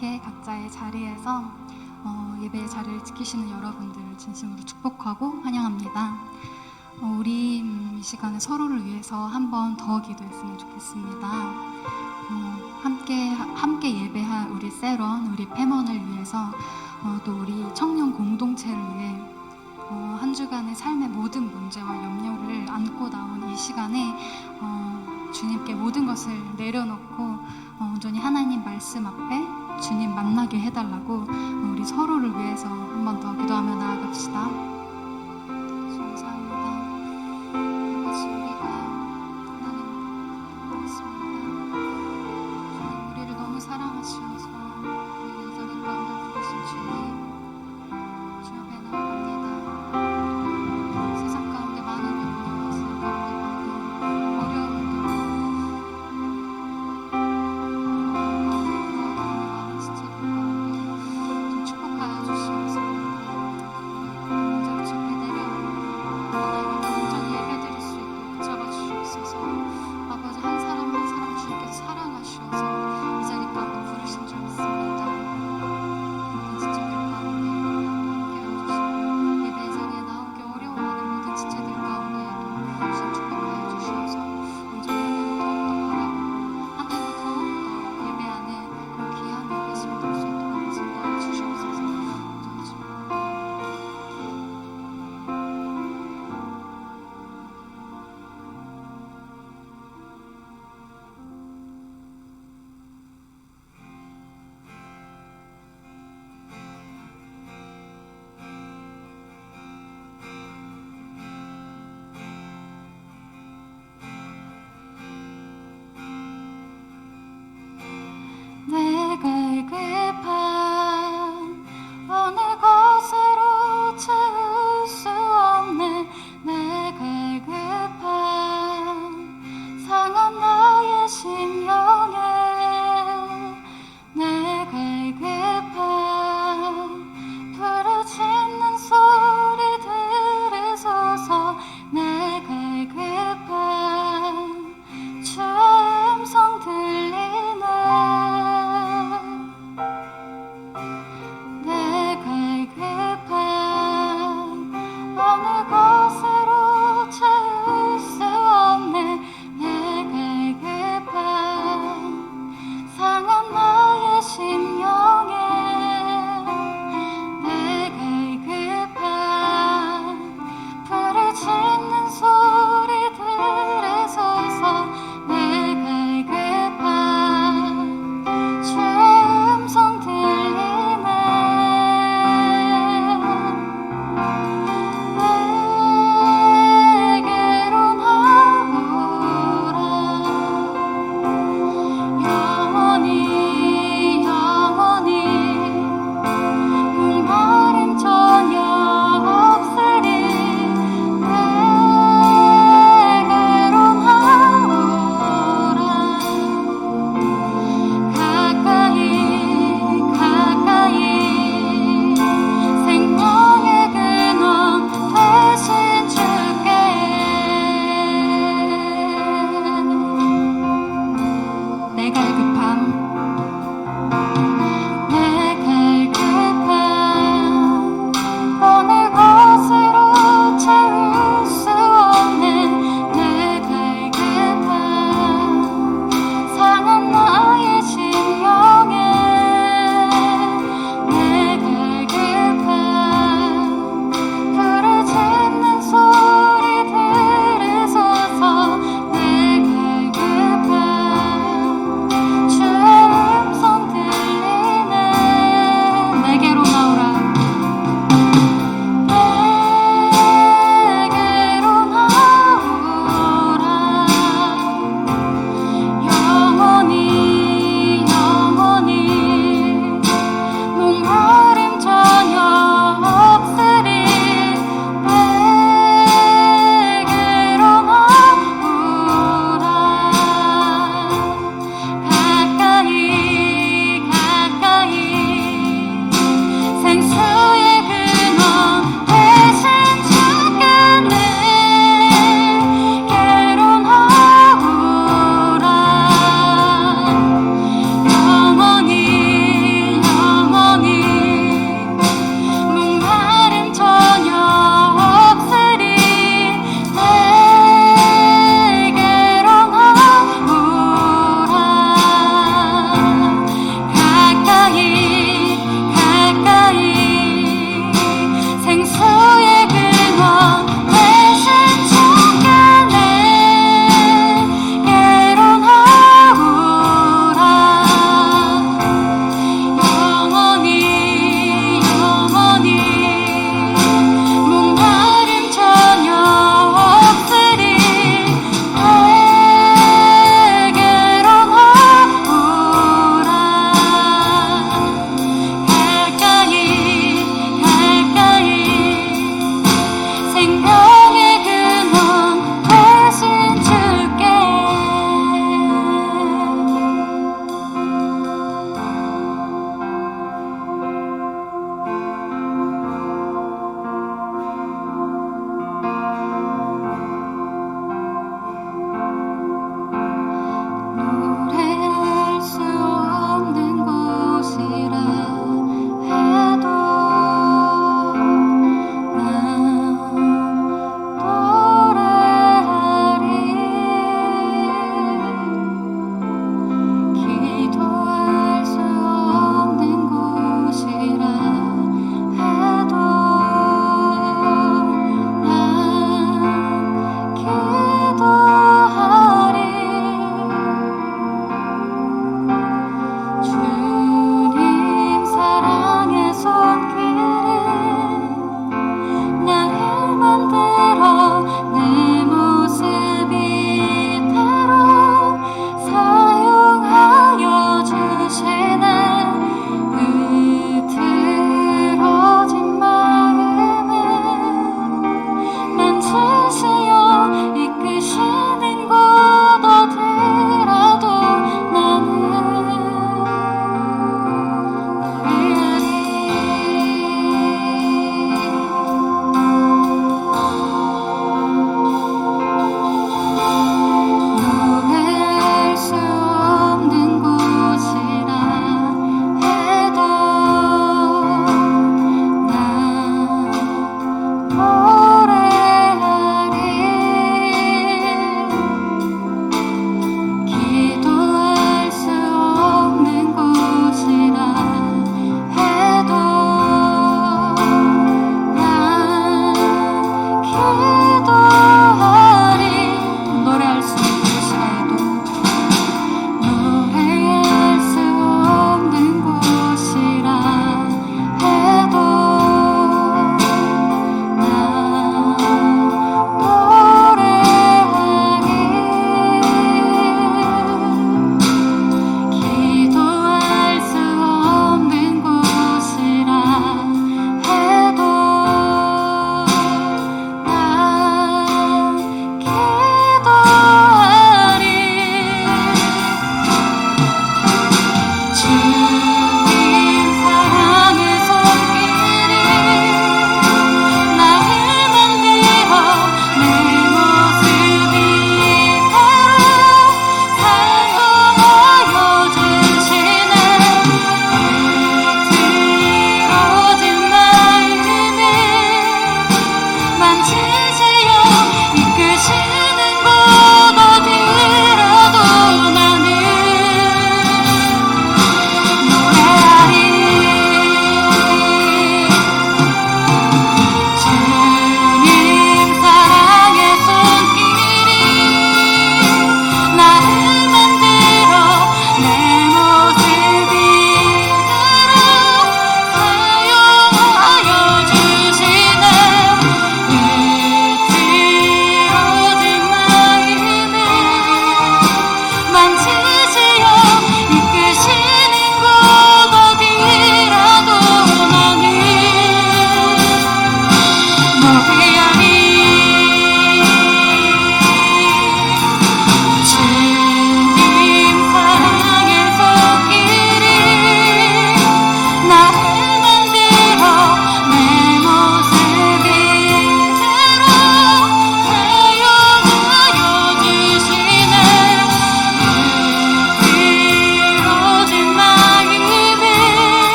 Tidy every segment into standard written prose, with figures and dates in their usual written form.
이렇게 각자의 자리에서 예배의 자리를 지키시는 여러분들을 진심으로 축복하고 환영합니다. 우리 이 시간에 서로를 위해서 한 번 더 기도했으면 좋겠습니다. 함께 예배할 우리 세런, 우리 패먼을 위해서 또 우리 청년 공동체를 위해 한 주간의 삶의 모든 문제와 염려를 안고 나온 이 시간에 주님께 모든 것을 내려놓고 온전히 하나님 말씀 앞에 주님 만나게 해달라고 우리 서로를 위해서 한 번 더 기도하며 나아갑시다. 감사합니다. 아버지, 우리가 하나님 믿습니다. 주님, 우리를 너무 사랑하시면서 우리를 자리 가운데 부르신 주님, 주 앞에 나아갑니다. 세상 가운데 많은 염려, 세상 가운데 많은 어려움들, 많은 스트레스 가운데 좀 축복하여 주시면서 먼저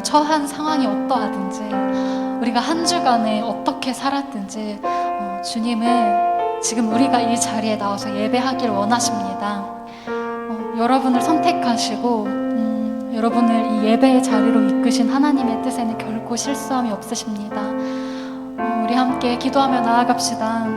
처한 상황이 어떠하든지, 우리가 한 주간에 어떻게 살았든지 주님은 지금 우리가 이 자리에 나와서 예배하길 원하십니다. 여러분을 선택하시고 여러분을 이 예배의 자리로 이끄신 하나님의 뜻에는 결코 실수함이 없으십니다. 우리 함께 기도하며 나아갑시다.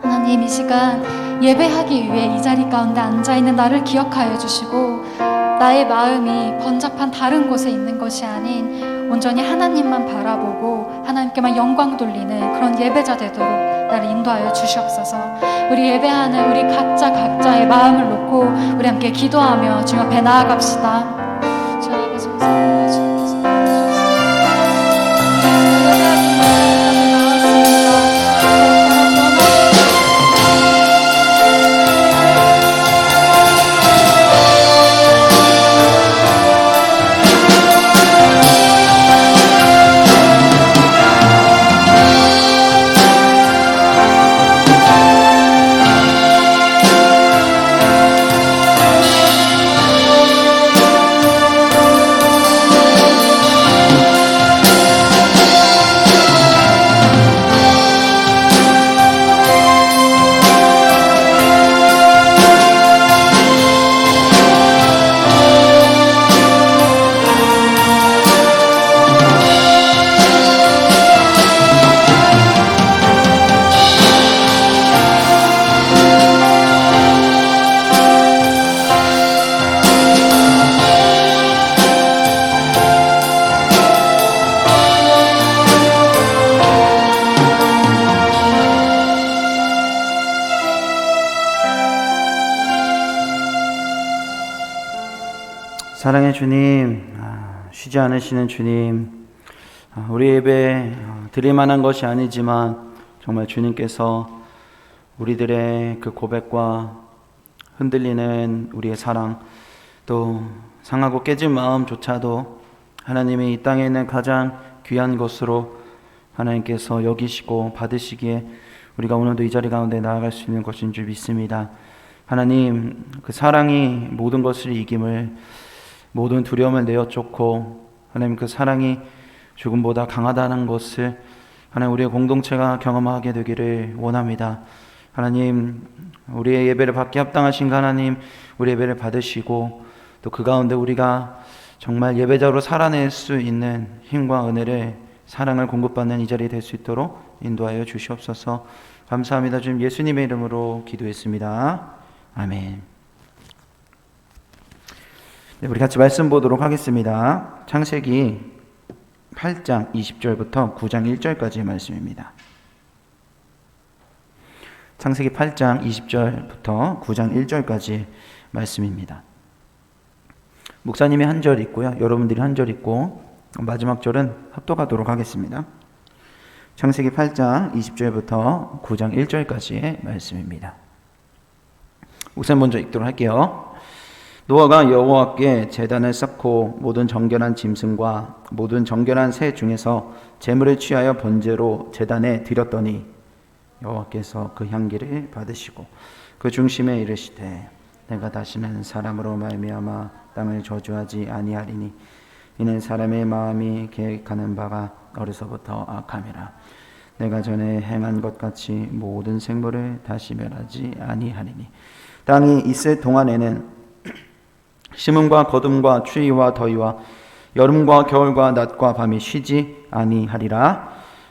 하나님, 이 시간 예배하기 위해 이 자리 가운데 앉아있는 나를 기억하여 주시고, 나의 마음이 번잡한 다른 곳에 있는 것이 아닌 온전히 하나님만 바라보고 하나님께만 영광 돌리는 그런 예배자 되도록 나를 인도하여 주시옵소서. 우리 예배하는 우리 각자의 마음을 놓고 우리 함께 기도하며 주님 앞에 나아갑시다. 주 아버지, 감사합니다. 주님 사랑의 주님, 쉬지 않으시는 주님, 우리 예배 드릴 만한 것이 아니지만 정말 주님께서 우리들의 그 고백과 흔들리는 우리의 사랑, 또 상하고 깨진 마음조차도 하나님이 이 땅에 있는 가장 귀한 것으로 하나님께서 여기시고 받으시기에 우리가 오늘도 이 자리 가운데 나아갈 수 있는 것인 줄 믿습니다. 하나님, 그 사랑이 모든 것을 이김을, 모든 두려움을 내어쫓고 하나님 그 사랑이 죽음보다 강하다는 것을 하나님 우리의 공동체가 경험하게 되기를 원합니다. 하나님, 우리의 예배를 받기 합당하신 하나님, 우리 예배를 받으시고 또 그 가운데 우리가 정말 예배자로 살아낼 수 있는 힘과 은혜를, 사랑을 공급받는 이 자리에 될 수 있도록 인도하여 주시옵소서. 감사합니다. 주님 예수님의 이름으로 기도했습니다. 아멘. 네, 우리 같이 말씀 보도록 하겠습니다. 창세기 8장 20절부터 9장 1절까지의 말씀입니다. 창세기 8장 20절부터 9장 1절까지 말씀입니다. 목사님이 한 절 있고요, 여러분들이 한 절 있고 마지막 절은 합독하도록 하겠습니다. 창세기 8장 20절부터 9장 1절까지의 말씀입니다. 목사님 먼저 읽도록 할게요. 노아가 여호와께 제단을 쌓고 모든 정결한 짐승과 모든 정결한 새 중에서 제물을 취하여 번제로 제단에 드렸더니 여호와께서 그 향기를 받으시고 그 중심에 이르시되 내가 다시는 사람으로 말미암아 땅을 저주하지 아니하리니 이는 사람의 마음이 계획하는 바가 어려서부터 악함이라. 내가 전에 행한 것 같이 모든 생물을 다시 멸하지 아니하리니 땅이 있을 동안에는 심음과 거둠과 추위와 더위와 여름과 겨울과 낮과 밤이 쉬지 아니하리라.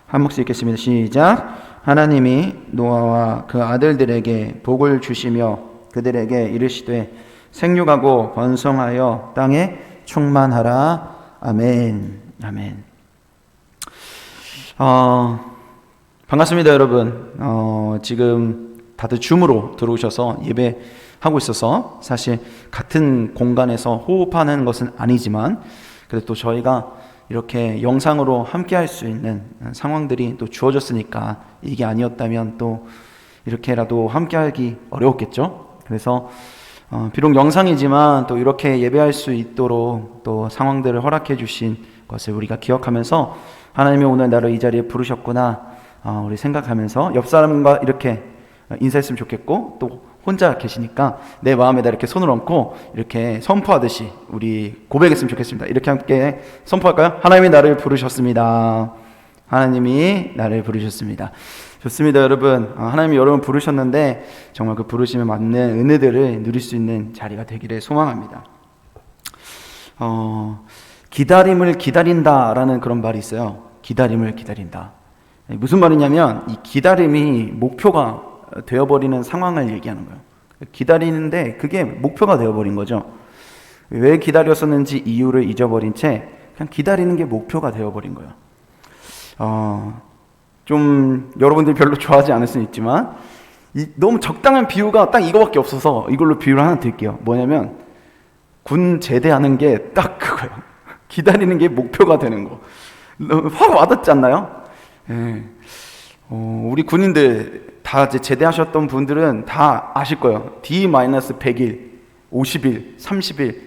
한 목소리 읽겠습니다. 시작. 하나님이 노아와 그 아들들에게 복을 주시며 그들에게 이르시되 생육하고 번성하여 땅에 충만하라. 아멘. 아멘. 반갑습니다, 여러분. 지금 다들 줌으로 들어오셔서 예배하고 있어서 사실 같은 공간에서 호흡하는 것은 아니지만 그래도 또 저희가 이렇게 영상으로 함께 할 수 있는 상황들이 또 주어졌으니까 이게 아니었다면 또 이렇게라도 함께 하기 어려웠겠죠. 그래서 비록 영상이지만 또 이렇게 예배할 수 있도록 또 상황들을 허락해 주신 것을 우리가 기억하면서 하나님이 오늘 나를 이 자리에 부르셨구나 우리 생각하면서 옆 사람과 이렇게 인사했으면 좋겠고 또 혼자 계시니까 내 마음에다 이렇게 손을 얹고 이렇게 선포하듯이 우리 고백했으면 좋겠습니다. 이렇게 함께 선포할까요? 하나님이 나를 부르셨습니다. 하나님이 나를 부르셨습니다. 좋습니다, 여러분. 하나님이 여러분 부르셨는데 정말 그 부르심에 맞는 은혜들을 누릴 수 있는 자리가 되기를 소망합니다. 기다림을 기다린다라는 그런 말이 있어요. 기다림을 기다린다. 무슨 말이냐면 이 기다림이 목표가 되어버리는 상황을 얘기하는 거예요. 기다리는데 그게 목표가 되어버린 거죠. 왜 기다렸었는지 이유를 잊어버린 채 그냥 기다리는 게 목표가 되어버린 거예요. 좀 여러분들이 별로 좋아하지 않을 수는 있지만 너무 적당한 비유가 딱 이거밖에 없어서 이걸로 비유를 하나 드릴게요. 뭐냐면 군 제대하는 게 딱 그거예요. 기다리는 게 목표가 되는 거. 확 와닿지 않나요? 예. 우리 군인들 다 이제 제대하셨던 분들은 다 아실 거예요. D-100일, 50일, 30일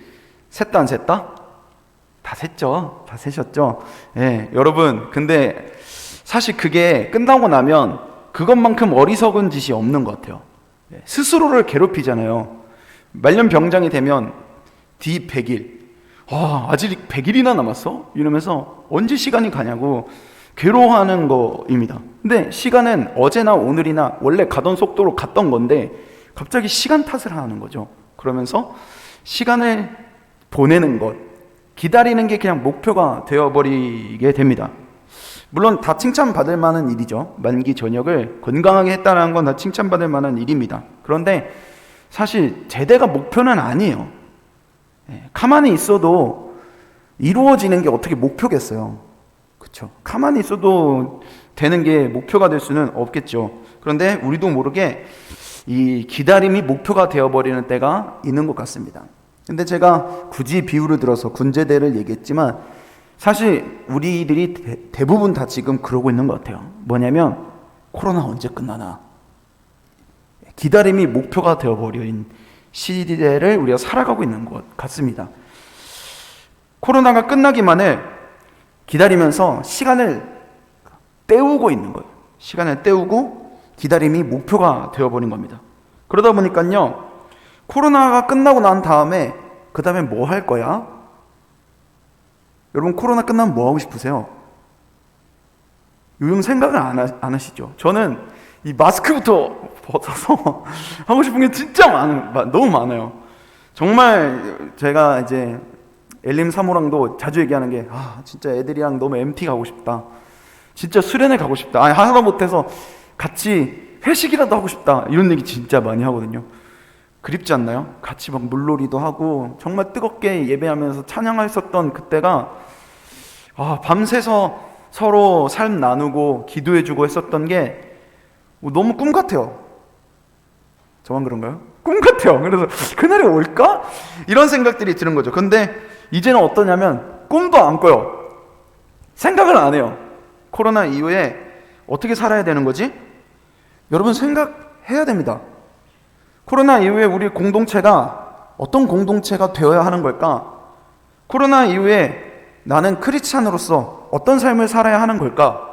셌다 안 셌다? 다 셌죠. 다 세셨죠. 예, 여러분 근데 사실 그게 끝나고 나면 그것만큼 어리석은 짓이 없는 것 같아요. 스스로를 괴롭히잖아요. 말년병장이 되면 D100일 아직 100일이나 남았어? 이러면서 언제 시간이 가냐고 괴로워하는 거입니다. 근데 시간은 어제나 오늘이나 원래 가던 속도로 갔던 건데 갑자기 시간 탓을 하는 거죠. 그러면서 시간을 보내는 것, 기다리는 게 그냥 목표가 되어버리게 됩니다. 물론 다 칭찬받을 만한 일이죠. 만기 전역을 건강하게 했다는 건 다 칭찬받을 만한 일입니다. 그런데 사실 제대가 목표는 아니에요. 가만히 있어도 이루어지는 게 어떻게 목표겠어요. 그렇죠? 가만히 있어도 되는 게 목표가 될 수는 없겠죠. 그런데 우리도 모르게 이 기다림이 목표가 되어버리는 때가 있는 것 같습니다. 근데 제가 굳이 비유를 들어서 군제대를 얘기했지만 사실 우리들이 대부분 다 지금 그러고 있는 것 같아요. 뭐냐면 코로나 언제 끝나나, 기다림이 목표가 되어버린 시대를 우리가 살아가고 있는 것 같습니다. 코로나가 끝나기만을 기다리면서 시간을 때우고 있는 거예요. 시간을 때우고 기다림이 목표가 되어버린 겁니다. 그러다 보니까요, 코로나가 끝나고 난 다음에 그 다음에 뭐 할 거야? 여러분 코로나 끝나면 뭐 하고 싶으세요? 요즘 생각을 안 하시죠? 저는 이 마스크부터 벗어서 하고 싶은 게 진짜 너무 많아요. 정말 제가 이제 엘림 사모랑도 자주 얘기하는 게 진짜 애들이랑 너무 MT 가고 싶다. 진짜 수련회 가고 싶다. 하나도 못해서 같이 회식이라도 하고 싶다. 이런 얘기 진짜 많이 하거든요. 그립지 않나요? 같이 막 물놀이도 하고 정말 뜨겁게 예배하면서 찬양했었던 그때가 밤새서 서로 삶 나누고 기도해주고 했었던 게 너무 꿈 같아요. 저만 그런가요? 꿈 같아요. 그래서 그날이 올까? 이런 생각들이 드는 거죠. 근데 이제는 어떠냐면 꿈도 안 꿔요. 생각을 안 해요. 코로나 이후에 어떻게 살아야 되는 거지? 여러분 생각해야 됩니다. 코로나 이후에 우리 공동체가 어떤 공동체가 되어야 하는 걸까? 코로나 이후에 나는 크리스찬으로서 어떤 삶을 살아야 하는 걸까?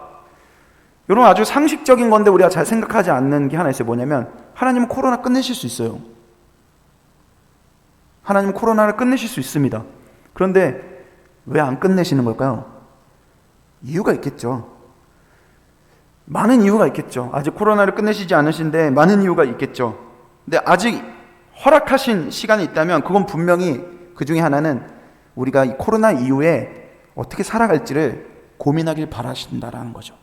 여러분 아주 상식적인 건데 우리가 잘 생각하지 않는 게 하나 있어요. 뭐냐면 하나님은 코로나 끝내실 수 있어요. 하나님은 코로나를 끝내실 수 있습니다. 그런데 왜 안 끝내시는 걸까요? 이유가 있겠죠. 많은 이유가 있겠죠. 아직 코로나를 끝내시지 않으신데 많은 이유가 있겠죠. 근데 아직 허락하신 시간이 있다면 그건 분명히 그 중에 하나는 우리가 이 코로나 이후에 어떻게 살아갈지를 고민하길 바라신다라는 거죠.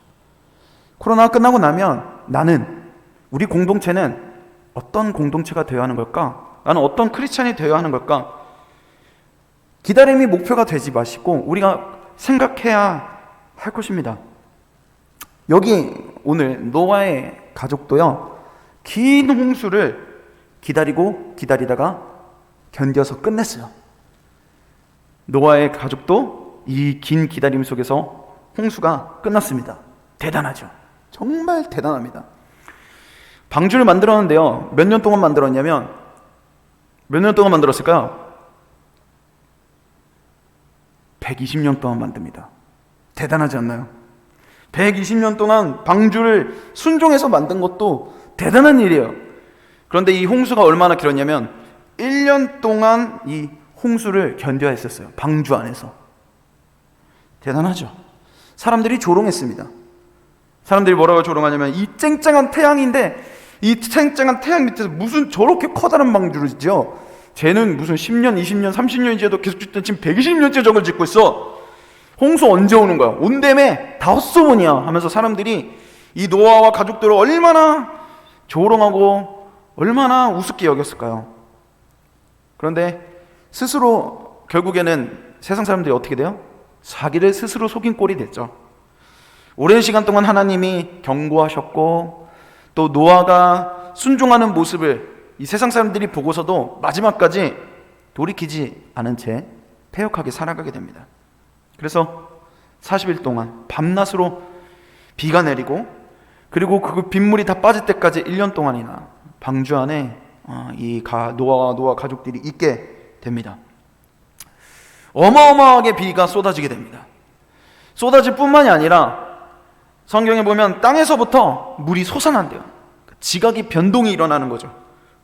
코로나가 끝나고 나면 우리 공동체는 어떤 공동체가 되어야 하는 걸까? 나는 어떤 크리스찬이 되어야 하는 걸까? 기다림이 목표가 되지 마시고 우리가 생각해야 할 것입니다. 여기 오늘 노아의 가족도요, 긴 홍수를 기다리다가 견뎌서 끝냈어요. 노아의 가족도 이 긴 기다림 속에서 홍수가 끝났습니다. 대단하죠. 정말 대단합니다. 방주를 만들었는데요, 몇 년 동안 만들었냐면 몇 년 동안 만들었을까요? 120년 동안 만듭니다. 대단하지 않나요? 120년 동안 방주를 순종해서 만든 것도 대단한 일이에요. 그런데 이 홍수가 얼마나 길었냐면 1년 동안 이 홍수를 견뎌야 했었어요. 방주 안에서. 대단하죠. 사람들이 조롱했습니다. 사람들이 뭐라고 조롱하냐면 이 쨍쨍한 태양인데 이 쨍쨍한 태양 밑에서 무슨 저렇게 커다란 방주를 지죠? 쟤는 무슨 10년, 20년, 30년 지어도 계속 짓던 지금 120년째 저걸 짓고 있어. 홍수 언제 오는 거야? 온다며 다 헛소문이야 하면서 사람들이 이 노아와 가족들을 얼마나 조롱하고 얼마나 우습게 여겼을까요? 그런데 스스로 결국에는 세상 사람들이 어떻게 돼요? 자기를 스스로 속인 꼴이 됐죠. 오랜 시간 동안 하나님이 경고하셨고 또 노아가 순종하는 모습을 이 세상 사람들이 보고서도 마지막까지 돌이키지 않은 채 패역하게 살아가게 됩니다. 그래서 40일 동안 밤낮으로 비가 내리고 그리고 그 빗물이 다 빠질 때까지 1년 동안이나 방주 안에 이 노아와 노아 가족들이 있게 됩니다. 어마어마하게 비가 쏟아지게 됩니다. 쏟아질 뿐만이 아니라 성경에 보면 땅에서부터 물이 솟아난대요. 지각이 변동이 일어나는 거죠.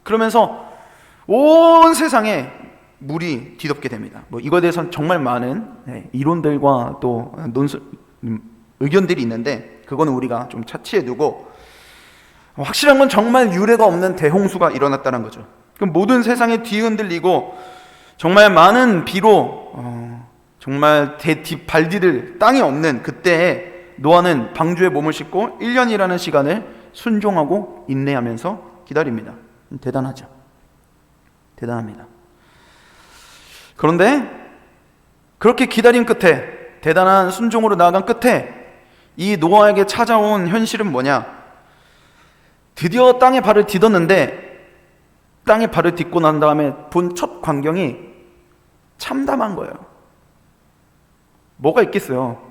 그러면서 온 세상에 물이 뒤덮게 됩니다. 이거에 대해서는 정말 많은 이론들과 또 의견들이 있는데 그거는 우리가 좀 차치해 두고 확실한 건 정말 유례가 없는 대홍수가 일어났다는 거죠. 그럼 모든 세상이 뒤흔들리고 정말 많은 비로 정말 발 디딜 땅이 없는 그때에 노아는 방주에 몸을 싣고 1년이라는 시간을 순종하고 인내하면서 기다립니다. 대단하죠. 대단합니다. 그런데 그렇게 기다린 끝에 대단한 순종으로 나아간 끝에 이 노아에게 찾아온 현실은 뭐냐? 드디어 땅에 발을 디뎠는데 땅에 발을 딛고 난 다음에 본 첫 광경이 참담한 거예요. 뭐가 있겠어요?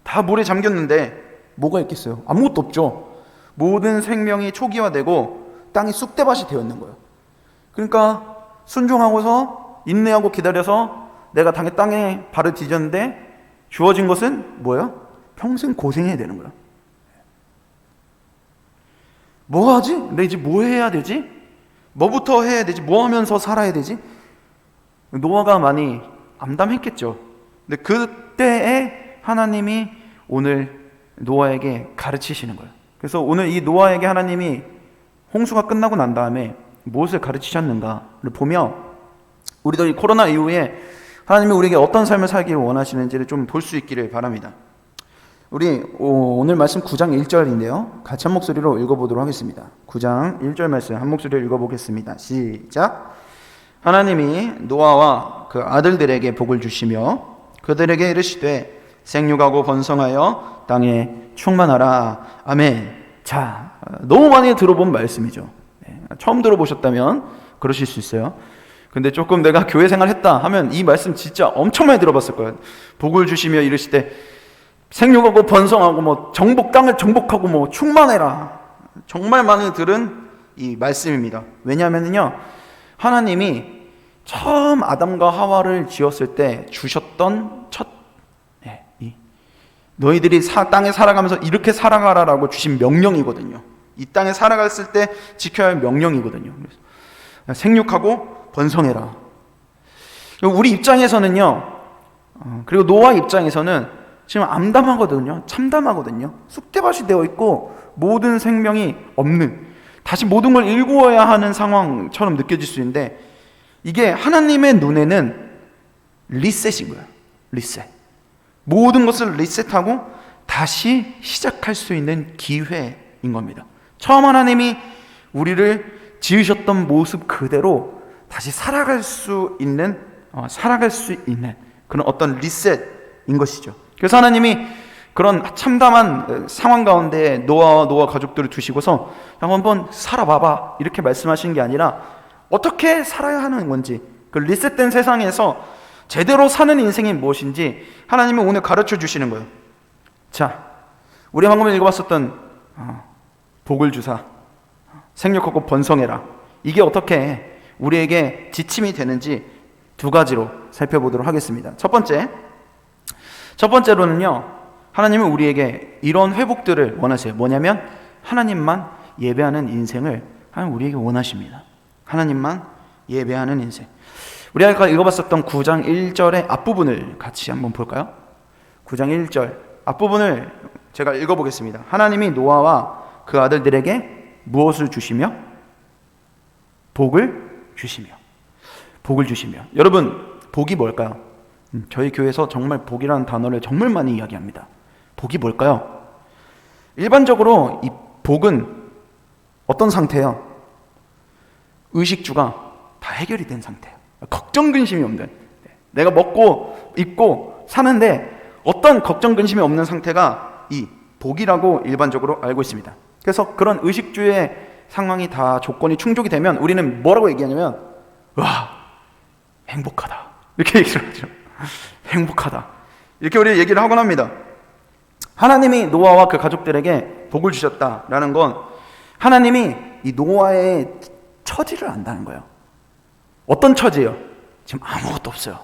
다 물에 잠겼는데 뭐가 있겠어요? 아무것도 없죠. 모든 생명이 초기화되고 땅이 쑥대밭이 되었는 거예요. 그러니까 순종하고서 인내하고 기다려서 내가 땅에 발을 디뎠는데 주어진 것은 뭐예요? 평생 고생해야 되는 거예요. 뭐 하지? 내 이제 뭐 해야 되지? 뭐부터 해야 되지? 뭐 하면서 살아야 되지? 노아가 많이 암담했겠죠. 근데 그때에 하나님이 오늘 노아에게 가르치시는 거예요. 그래서 오늘 이 노아에게 하나님이 홍수가 끝나고 난 다음에 무엇을 가르치셨는가를 보며 우리도 이 코로나 이후에 하나님이 우리에게 어떤 삶을 살기를 원하시는지를 좀 볼 수 있기를 바랍니다. 우리 오늘 말씀 9장 1절인데요. 같이 한 목소리로 읽어보도록 하겠습니다. 9장 1절 말씀 한 목소리로 읽어보겠습니다. 시작. 하나님이 노아와 그 아들들에게 복을 주시며 그들에게 이르시되 생육하고 번성하여 땅에 충만하라. 아멘. 자, 너무 많이 들어본 말씀이죠. 처음 들어보셨다면 그러실 수 있어요. 근데 조금 내가 교회 생활했다 하면 이 말씀 진짜 엄청 많이 들어봤을 거예요. 복을 주시며 이르시되 생육하고 번성하고 땅을 정복하고 충만해라. 정말 많이 들은 이 말씀입니다. 왜냐하면요, 하나님이 처음 아담과 하와를 지었을 때 주셨던 너희들이 땅에 살아가면서 이렇게 살아가라라고 주신 명령이거든요. 이 땅에 살아갔을 때 지켜야 할 명령이거든요. 그래서 생육하고 번성해라. 우리 입장에서는요, 그리고 노아 입장에서는 지금 암담하거든요. 참담하거든요. 쑥대밭이 되어 있고 모든 생명이 없는, 다시 모든 걸 일구어야 하는 상황처럼 느껴질 수 있는데 이게 하나님의 눈에는 리셋인 거예요. 리셋. 모든 것을 리셋하고 다시 시작할 수 있는 기회인 겁니다. 처음 하나님이 우리를 지으셨던 모습 그대로 다시 살아갈 수 있는 그런 어떤 리셋인 것이죠. 그래서 하나님이 그런 참담한 상황 가운데 노아 가족들을 두시고서 한번 살아봐봐 이렇게 말씀하시는 게 아니라 어떻게 살아야 하는 건지, 그 리셋된 세상에서 제대로 사는 인생이 무엇인지 하나님이 오늘 가르쳐 주시는 거예요. 자, 우리 방금 읽어봤었던 복을 주사, 생육하고 번성해라, 이게 어떻게 우리에게 지침이 되는지 두 가지로 살펴보도록 하겠습니다. 첫 번째로는요, 하나님은 우리에게 이런 회복들을 원하세요. 뭐냐면 하나님만 예배하는 인생을 하나님 우리에게 원하십니다. 하나님만 예배하는 인생. 우리 아까 읽어봤었던 9장 1절의 앞부분을 같이 한번 볼까요? 9장 1절 앞부분을 제가 읽어보겠습니다. 하나님이 노아와 그 아들들에게 무엇을 주시며? 복을 주시며. 복을 주시며. 여러분, 복이 뭘까요? 저희 교회에서 정말 복이라는 단어를 정말 많이 이야기합니다. 복이 뭘까요? 일반적으로 이 복은 어떤 상태예요? 의식주가 다 해결이 된 상태예요. 걱정 근심이 없는, 내가 먹고 입고 사는데 어떤 걱정 근심이 없는 상태가 이 복이라고 일반적으로 알고 있습니다. 그래서 그런 의식주의 상황이 다 조건이 충족이 되면 우리는 뭐라고 얘기하냐면 와, 행복하다, 이렇게 얘기를 하죠. 행복하다, 이렇게 우리 얘기를 하곤 합니다. 하나님이 노아와 그 가족들에게 복을 주셨다라는 건 하나님이 이 노아의 처지를 안다는 거예요. 어떤 처지예요? 지금 아무것도 없어요.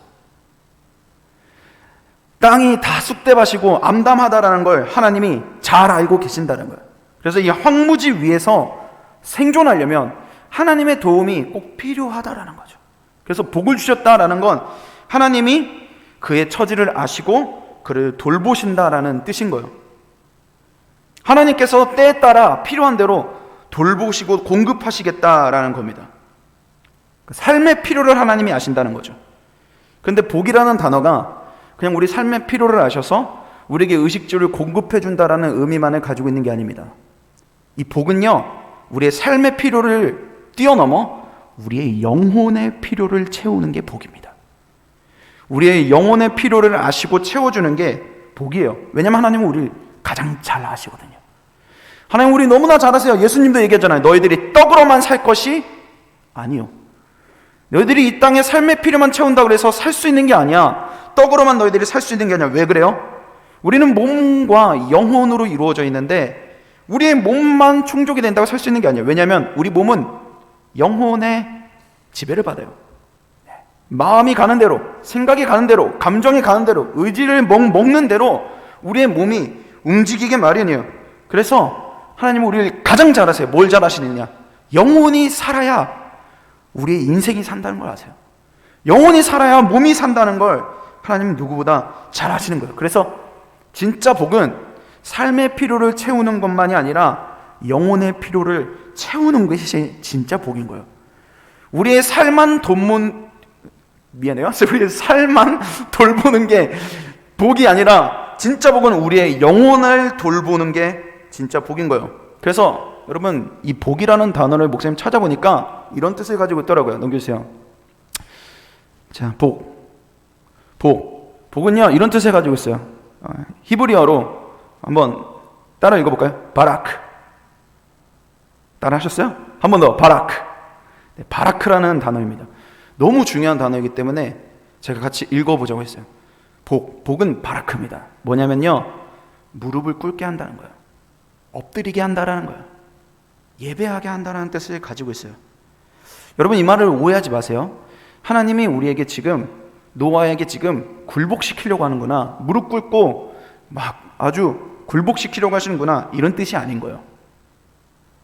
땅이 다 쑥대밭이고 암담하다라는 걸 하나님이 잘 알고 계신다는 거예요. 그래서 이 황무지 위에서 생존하려면 하나님의 도움이 꼭 필요하다라는 거죠. 그래서 복을 주셨다라는 건 하나님이 그의 처지를 아시고 그를 돌보신다라는 뜻인 거예요. 하나님께서 때에 따라 필요한 대로 돌보시고 공급하시겠다라는 겁니다. 삶의 필요를 하나님이 아신다는 거죠. 그런데 복이라는 단어가 그냥 우리 삶의 필요를 아셔서 우리에게 의식주를 공급해 준다라는 의미만을 가지고 있는 게 아닙니다. 이 복은요, 우리의 삶의 필요를 뛰어넘어 우리의 영혼의 필요를 채우는 게 복입니다. 우리의 영혼의 필요를 아시고 채워주는 게 복이에요. 왜냐하면 하나님은 우리를 가장 잘 아시거든요. 하나님 우리 너무나 잘 아세요. 예수님도 얘기했잖아요. 너희들이 떡으로만 살 것이 아니요, 너희들이 이 땅에 삶의 필요만 채운다고 해서 살 수 있는 게 아니야. 떡으로만 너희들이 살 수 있는 게 아니야. 왜 그래요? 우리는 몸과 영혼으로 이루어져 있는데 우리의 몸만 충족이 된다고 살 수 있는 게 아니에요. 왜냐하면 우리 몸은 영혼의 지배를 받아요. 마음이 가는 대로, 생각이 가는 대로, 감정이 가는 대로, 의지를 먹는 대로 우리의 몸이 움직이게 마련이에요. 그래서 하나님은 우리를 가장 잘 아세요. 뭘 잘 아시느냐? 영혼이 살아야 우리의 인생이 산다는 걸 아세요. 영혼이 살아야 몸이 산다는 걸 하나님은 누구보다 잘 아시는 거예요. 그래서 진짜 복은 삶의 필요를 채우는 것만이 아니라 영혼의 필요를 채우는 것이 진짜 복인 거예요. 우리의 삶만 우리의 삶만 돌보는 게 복이 아니라 진짜 복은 우리의 영혼을 돌보는 게 진짜 복인 거예요. 그래서 여러분, 이 복이라는 단어를 목사님 찾아보니까 이런 뜻을 가지고 있더라고요. 넘겨주세요. 자, 복은요, 이런 뜻을 가지고 있어요. 히브리어로 한번 따라 읽어볼까요? 바라크. 따라 하셨어요? 한 번 더, 바라크. 네, 바라크라는 단어입니다. 너무 중요한 단어이기 때문에 제가 같이 읽어보자고 했어요. 복은 바라크입니다. 뭐냐면요, 무릎을 꿇게 한다는 거예요. 엎드리게 한다라는 거예요. 예배하게 한다는 뜻을 가지고 있어요. 여러분, 이 말을 오해하지 마세요. 하나님이 우리에게 지금, 노아에게 지금 굴복시키려고 하는구나, 무릎 꿇고 막 아주 굴복시키려고 하시는구나, 이런 뜻이 아닌 거예요.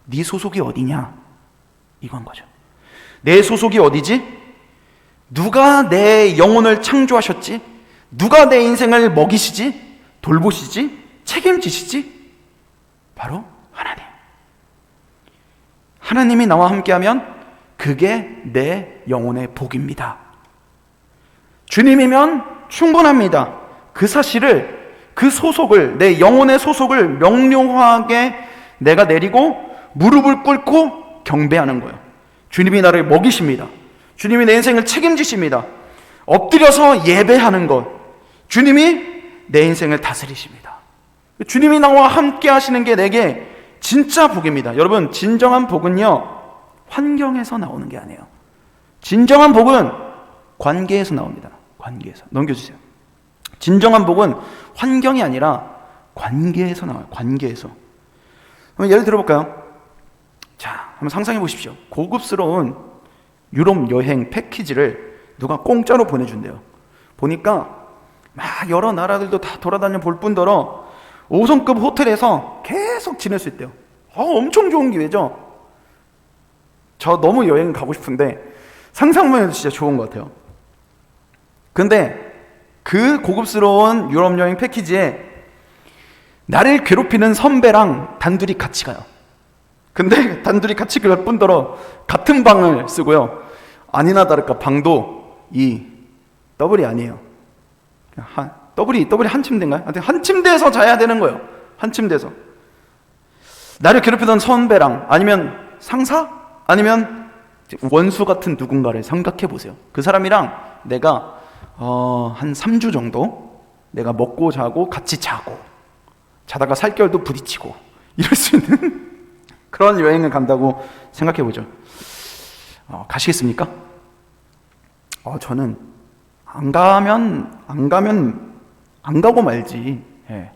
네 소속이 어디냐, 이건 거죠. 내 소속이 어디지? 누가 내 영혼을 창조하셨지? 누가 내 인생을 먹이시지? 돌보시지? 책임지시지? 바로 하나님. 하나님이 나와 함께하면 그게 내 영혼의 복입니다. 주님이면 충분합니다. 그 사실을, 그 소속을, 내 영혼의 소속을 명료하게 내가 내리고 무릎을 꿇고 경배하는 거예요. 주님이 나를 먹이십니다. 주님이 내 인생을 책임지십니다. 엎드려서 예배하는 것, 주님이 내 인생을 다스리십니다. 주님이 나와 함께 하시는 게 내게 진짜 복입니다. 여러분, 진정한 복은요, 환경에서 나오는 게 아니에요. 진정한 복은 관계에서 나옵니다. 관계에서. 넘겨주세요. 진정한 복은 환경이 아니라 관계에서 나와요. 관계에서. 한번 예를 들어볼까요? 자, 한번 상상해 보십시오. 고급스러운 유럽 여행 패키지를 누가 공짜로 보내준대요. 보니까 막 여러 나라들도 다 돌아다녀 볼 뿐더러 5성급 호텔에서 계속 지낼 수 있대요. 엄청 좋은 기회죠. 저 너무 여행 가고 싶은데 상상만 해도 진짜 좋은 것 같아요. 근데 그 고급스러운 유럽 여행 패키지에 나를 괴롭히는 선배랑 단둘이 같이 가요. 근데 단둘이 같이 갈 뿐더러 같은 방을 쓰고요. 아니나 다를까 방도 이 더블이 아니에요. 더블이 한 침대인가요? 한 침대에서 자야 되는 거예요. 한 침대에서. 나를 괴롭히던 선배랑 아니면 상사? 아니면 원수 같은 누군가를 생각해 보세요. 그 사람이랑 내가 한 3주 정도 내가 먹고 자고 같이 자다가 살결도 부딪히고 이럴 수 있는 그런 여행을 간다고 생각해 보죠. 가시겠습니까? 저는 안 가고 말지. 예.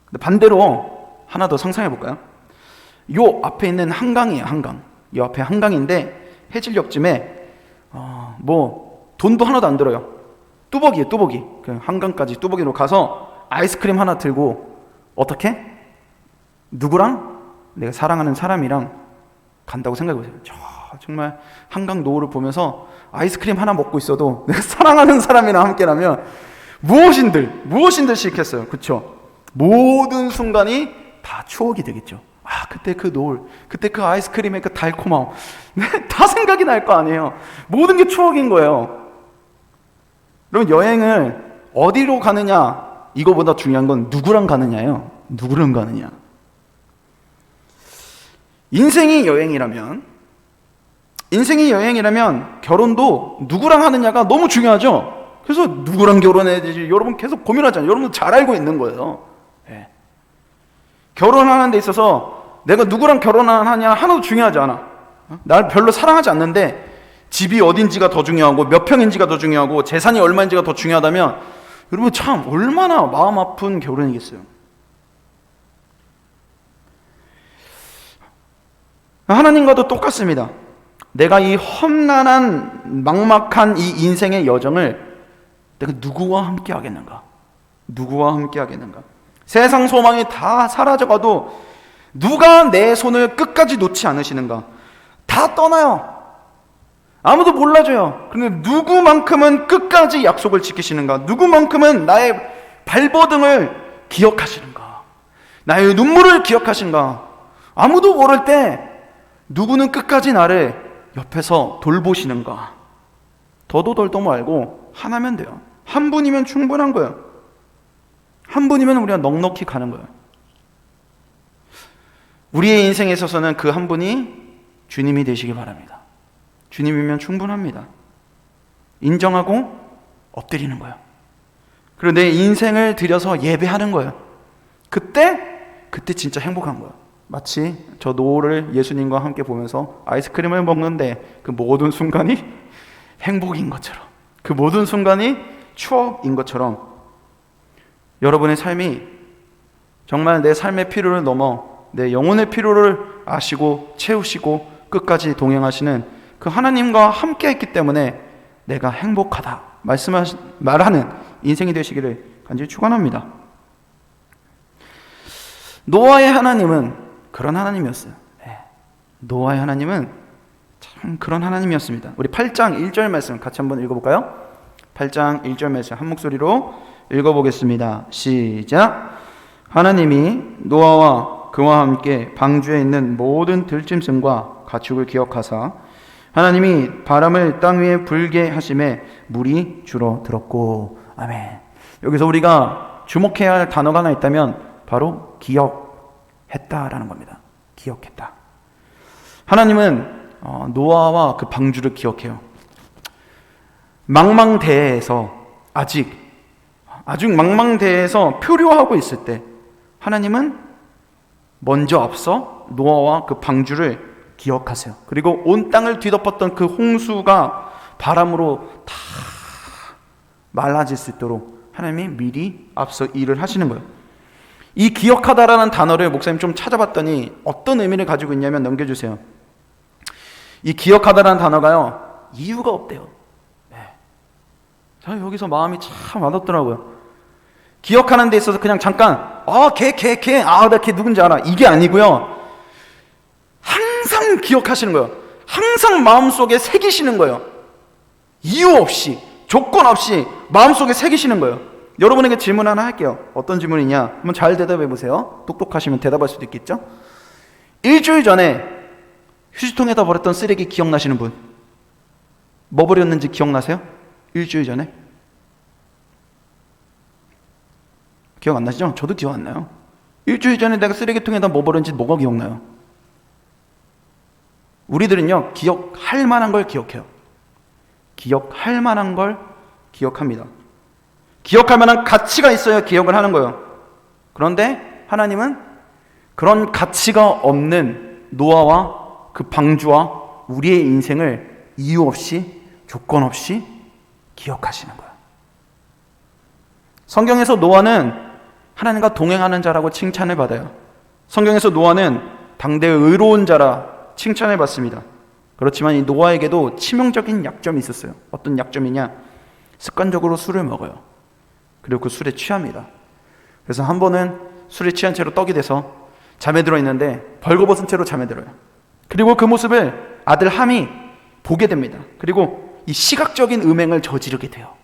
근데 반대로 하나 더 상상해 볼까요? 요 앞에 있는 한강이에요. 한강. 요 앞에 한강인데 해질녘쯤에 뭐 돈도 하나도 안 들어요. 뚜벅이에요. 뚜벅이. 그 한강까지 뚜벅이로 가서 아이스크림 하나 들고 어떻게? 누구랑? 내가 사랑하는 사람이랑 간다고 생각해 보세요. 정말 한강 노을을 보면서 아이스크림 하나 먹고 있어도 내가 사랑하는 사람이랑 함께라면 무엇인들 싫겠어요. 그렇죠? 모든 순간이 다 추억이 되겠죠. 그때 그 노을, 그때 그 아이스크림의 그 달콤함, 다 생각이 날 거 아니에요. 모든 게 추억인 거예요. 그럼 여행을 어디로 가느냐, 이거보다 중요한 건 누구랑 가느냐예요. 누구랑 가느냐. 인생이 여행이라면 결혼도 누구랑 하느냐가 너무 중요하죠. 그래서 누구랑 결혼해야 되지 여러분 계속 고민하잖아요. 여러분 잘 알고 있는 거예요. 네. 결혼하는 데 있어서 내가 누구랑 결혼하냐 하나도 중요하지 않아. 날 별로 사랑하지 않는데 집이 어딘지가 더 중요하고 몇 평인지가 더 중요하고 재산이 얼마인지가 더 중요하다면 여러분 참 얼마나 마음 아픈 결혼이겠어요. 하나님과도 똑같습니다. 내가 이 험난한 막막한 이 인생의 여정을 내가 누구와 함께 하겠는가? 누구와 함께 하겠는가? 세상 소망이 다 사라져가도 누가 내 손을 끝까지 놓지 않으시는가? 다 떠나요. 아무도 몰라줘요. 그런데 누구만큼은 끝까지 약속을 지키시는가? 누구만큼은 나의 발버둥을 기억하시는가? 나의 눈물을 기억하시는가? 아무도 모를 때 누구는 끝까지 나를 옆에서 돌보시는가? 더도 덜도 말고 하나면 돼요. 한 분이면 충분한 거예요. 한 분이면 우리가 넉넉히 가는 거예요. 우리의 인생에 있어서는 그 한 분이 주님이 되시기 바랍니다. 주님이면 충분합니다. 인정하고 엎드리는 거예요. 그리고 내 인생을 들여서 예배하는 거예요. 그때 진짜 행복한 거예요. 마치 저 노을을 예수님과 함께 보면서 아이스크림을 먹는데 그 모든 순간이 행복인 것처럼, 그 모든 순간이 추억인 것처럼 여러분의 삶이 정말 내 삶의 필요를 넘어 내 영혼의 필요를 아시고 채우시고 끝까지 동행하시는 그 하나님과 함께 했기 때문에 내가 행복하다 말하는 인생이 되시기를 간절히 축원합니다. 노아의 하나님은 그런 하나님이었어요. 노아의 하나님은 참 그런 하나님이었습니다. 우리 8장 1절 말씀 같이 한번 읽어볼까요? 8장 1절 말씀 한 목소리로 읽어보겠습니다. 시작. 하나님이 노아와 그와 함께 방주에 있는 모든 들짐승과 가축을 기억하사 하나님이 바람을 땅 위에 불게 하심에 물이 줄어들었고. 아멘. 여기서 우리가 주목해야 할 단어가 하나 있다면 바로 기억했다라는 겁니다. 기억했다. 하나님은 노아와 그 방주를 기억해요. 망망대해에서 아직 망망대해에서 표류하고 있을 때 하나님은 먼저 앞서 노아와 그 방주를 기억하세요. 그리고 온 땅을 뒤덮었던 그 홍수가 바람으로 다 말라질 수 있도록 하나님이 미리 앞서 일을 하시는 거예요. 이 기억하다라는 단어를 목사님 좀 찾아봤더니 어떤 의미를 가지고 있냐면 넘겨주세요. 이 기억하다라는 단어가요, 이유가 없대요. 자, 여기서 마음이 참 와닿더라고요. 기억하는 데 있어서 그냥 잠깐 나 걔 누군지 알아, 이게 아니고요, 항상 기억하시는 거예요. 항상 마음속에 새기시는 거예요. 이유 없이, 조건 없이 마음속에 새기시는 거예요. 여러분에게 질문 하나 할게요. 어떤 질문이냐? 한번 잘 대답해 보세요. 똑똑하시면 대답할 수도 있겠죠? 일주일 전에 휴지통에다 버렸던 쓰레기 기억나시는 분? 뭐 버렸는지 기억나세요? 일주일 전에? 기억 안 나시죠? 저도 기억 안 나요. 일주일 전에 내가 쓰레기통에다 뭐 버렸는지 뭐가 기억나요? 우리들은요, 기억할 만한 걸 기억해요. 기억할 만한 걸 기억합니다. 기억할 만한 가치가 있어야 기억을 하는 거예요. 그런데 하나님은 그런 가치가 없는 노아와 그 방주와 우리의 인생을 이유 없이, 조건 없이 기억하시는 거예요. 성경에서 노아는 하나님과 동행하는 자라고 칭찬을 받아요. 성경에서 노아는 당대의 의로운 자라 칭찬을 받습니다. 그렇지만 이 노아에게도 치명적인 약점이 있었어요. 어떤 약점이냐? 습관적으로 술을 먹어요. 그리고 그 술에 취합니다. 그래서 한 번은 술에 취한 채로 떡이 돼서 잠에 들어 있는데 벌거벗은 채로 잠에 들어요. 그리고 그 모습을 아들 함이 보게 됩니다. 그리고 이 시각적인 음행을 저지르게 돼요.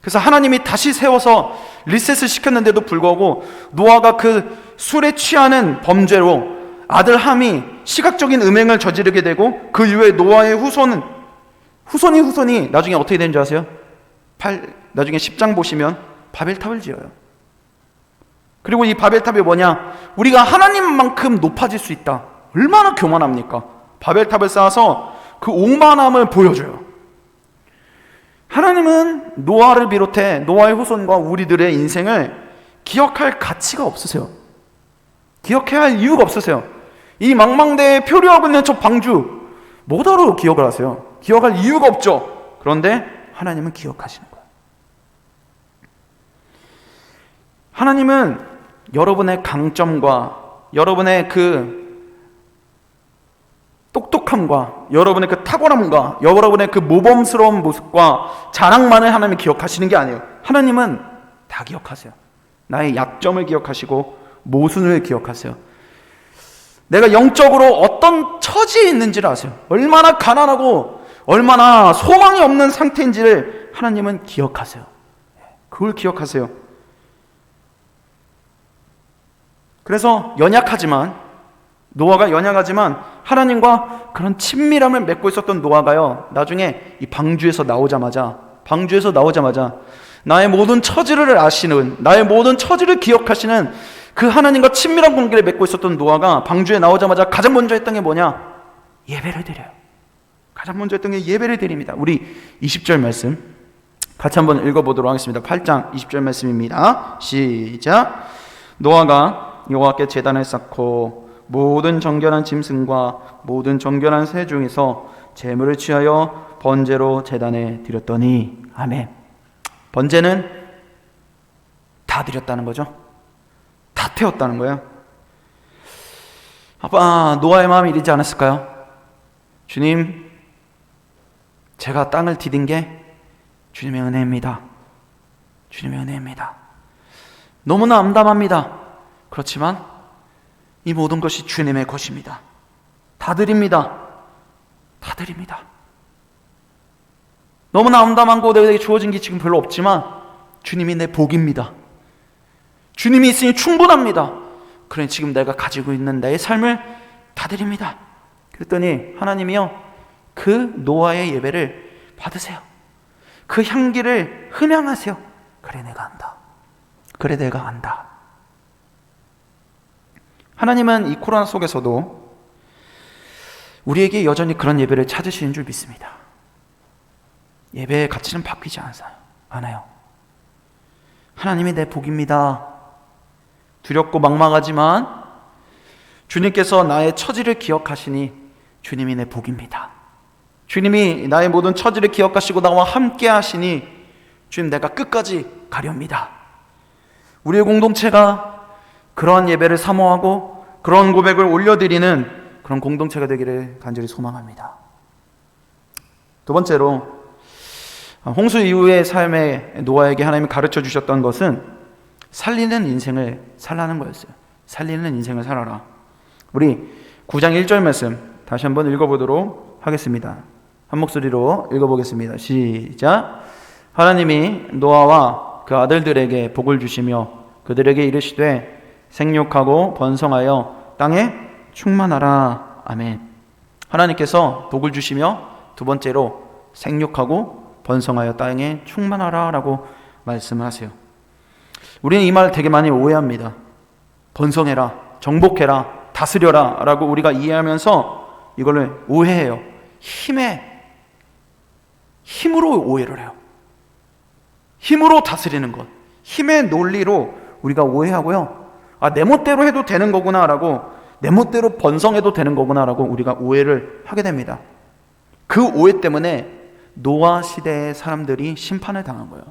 그래서 하나님이 다시 세워서 리셋을 시켰는데도 불구하고 노아가 그 술에 취하는 범죄로 아들 함이 시각적인 음행을 저지르게 되고 그 이후에 노아의 후손이 나중에 어떻게 되는 줄 아세요? 나중에 10장 보시면 바벨탑을 지어요. 그리고 이 바벨탑이 뭐냐? 우리가 하나님만큼 높아질 수 있다. 얼마나 교만합니까? 바벨탑을 쌓아서 그 오만함을 보여줘요. 하나님은 노아를 비롯해 노아의 후손과 우리들의 인생을 기억할 가치가 없으세요. 기억해야 할 이유가 없으세요. 이 망망대에 표류하고 있는 저 방주 뭐하러 기억을 하세요? 기억할 이유가 없죠. 그런데 하나님은 기억하시는 거예요. 하나님은 여러분의 강점과 여러분의 그 똑똑함과 여러분의 그 탁월함과 여러분의 그 모범스러운 모습과 자랑만을 하나님이 기억하시는 게 아니에요. 하나님은 다 기억하세요. 나의 약점을 기억하시고 모순을 기억하세요. 내가 영적으로 어떤 처지에 있는지를 아세요. 얼마나 가난하고 얼마나 소망이 없는 상태인지를 하나님은 기억하세요. 그걸 기억하세요. 그래서 노아가 연약하지만 하나님과 그런 친밀함을 맺고 있었던 노아가요, 나중에 이 방주에서 나오자마자 나의 모든 처지를 아시는, 나의 모든 처지를 기억하시는 그 하나님과 친밀한 관계를 맺고 있었던 노아가 방주에 나오자마자 가장 먼저 했던 게 뭐냐? 예배를 드려요. 가장 먼저 했던 게 예배를 드립니다. 우리 20절 말씀 같이 한번 읽어보도록 하겠습니다. 8장 20절 말씀입니다. 시작. 노아가 여호와께 제단을 쌓고 모든 정결한 짐승과 모든 정결한 새 중에서 제물을 취하여 번제로 제단에 드렸더니. 아멘. 번제는 다 드렸다는 거죠. 다 태웠다는 거예요. 아빠, 노아의 마음이 이러지 않았을까요? 주님, 제가 땅을 디딘 게 주님의 은혜입니다. 주님의 은혜입니다. 너무나 암담합니다. 그렇지만 이 모든 것이 주님의 것입니다. 다 드립니다. 다 드립니다. 너무나 암담하고 내게 주어진 게 지금 별로 없지만 주님이 내 복입니다. 주님이 있으니 충분합니다. 그래, 지금 내가 가지고 있는 내 삶을 다 드립니다. 그랬더니 하나님이요, 그 노아의 예배를 받으세요. 그 향기를 흠양하세요. 그래, 내가 안다. 그래, 내가 안다. 하나님은 이 코로나 속에서도 우리에게 여전히 그런 예배를 찾으시는 줄 믿습니다. 예배의 가치는 바뀌지 않아요. 하나님이 내 복입니다. 두렵고 막막하지만 주님께서 나의 처지를 기억하시니 주님이 내 복입니다. 주님이 나의 모든 처지를 기억하시고 나와 함께 하시니 주님, 내가 끝까지 가렵니다. 우리의 공동체가 그러한 예배를 사모하고 그런 고백을 올려드리는 그런 공동체가 되기를 간절히 소망합니다. 두 번째로, 홍수 이후의 삶에 노아에게 하나님이 가르쳐 주셨던 것은 살리는 인생을 살라는 거였어요. 살리는 인생을 살아라. 우리 9장 1절 말씀 다시 한번 읽어보도록 하겠습니다. 한 목소리로 읽어보겠습니다. 시작. 하나님이 노아와 그 아들들에게 복을 주시며 그들에게 이르시되 생육하고 번성하여 땅에 충만하라. 아멘. 하나님께서 복을 주시며 두 번째로 생육하고 번성하여 땅에 충만하라 라고 말씀을 하세요. 우리는 이 말 되게 많이 오해합니다. 번성해라, 정복해라, 다스려라 라고 우리가 이해하면서 이거를 오해해요. 힘으로 오해를 해요. 힘으로 다스리는 것, 힘의 논리로 우리가 오해하고요. 내 멋대로 해도 되는 거구나 라고, 내 멋대로 번성해도 되는 거구나 라고 우리가 오해를 하게 됩니다. 그 오해 때문에 노아 시대의 사람들이 심판을 당한 거예요.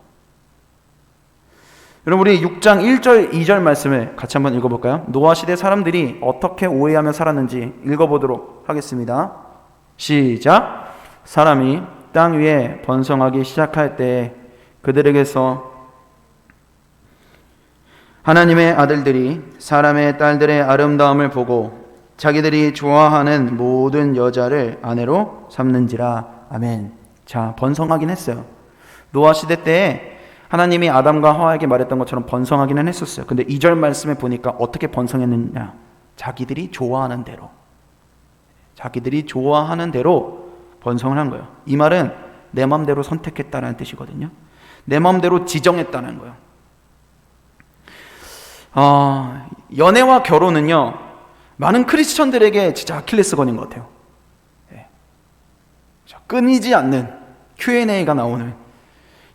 여러분, 우리 6장 1절 2절 말씀을 같이 한번 읽어볼까요? 노아 시대 사람들이 어떻게 오해하며 살았는지 읽어보도록 하겠습니다. 시작. 사람이 땅 위에 번성하기 시작할 때 그들에게서 하나님의 아들들이 사람의 딸들의 아름다움을 보고 자기들이 좋아하는 모든 여자를 아내로 삼는지라. 아멘. 자, 번성하긴 했어요. 노아 시대 때에 하나님이 아담과 하와에게 말했던 것처럼 번성하기는 했었어요. 근데 2절 말씀에 보니까 어떻게 번성했느냐? 자기들이 좋아하는 대로 번성을 한 거예요. 이 말은 내 마음대로 선택했다는 뜻이거든요. 내 마음대로 지정했다는 거예요. 연애와 결혼은요, 많은 크리스천들에게 진짜 아킬레스건인 것 같아요. 끊이지 않는 Q&A가 나오는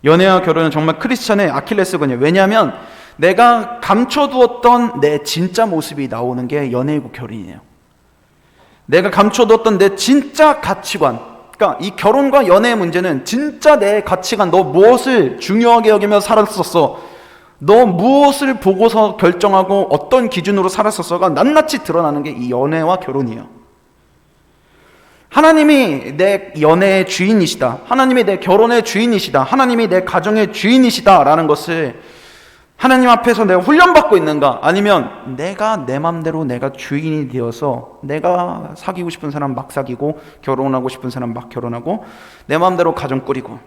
연애와 결혼은 정말 크리스천의 아킬레스건이에요. 왜냐하면 내가 감춰두었던 내 진짜 모습이 나오는 게 연애이고 결혼이에요. 내가 감춰두었던 내 진짜 가치관, 그러니까 이 결혼과 연애의 문제는 진짜 내 가치관, 너 무엇을 중요하게 여기며 살았었어, 너 무엇을 보고서 결정하고 어떤 기준으로 살았었어가 낱낱이 드러나는 게 이 연애와 결혼이에요. 하나님이 내 연애의 주인이시다, 하나님이 내 결혼의 주인이시다, 하나님이 내 가정의 주인이시다 라는 것을 하나님 앞에서 내가 훈련받고 있는가, 아니면 내가 내 맘대로 내가 주인이 되어서 내가 사귀고 싶은 사람 막 사귀고 결혼하고 싶은 사람 막 결혼하고 내 맘대로 가정 꾸리고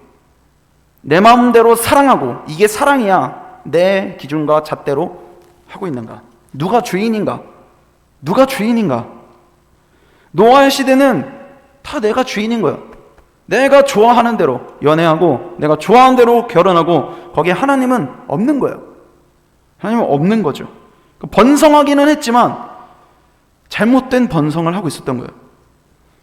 내 맘대로 사랑하고, 이게 사랑이야, 내 기준과 잣대로 하고 있는가? 누가 주인인가? 노아의 시대는 다 내가 주인인 거예요. 내가 좋아하는 대로 연애하고 내가 좋아하는 대로 결혼하고, 거기에 하나님은 없는 거예요. 하나님은 없는 거죠. 번성하기는 했지만 잘못된 번성을 하고 있었던 거예요.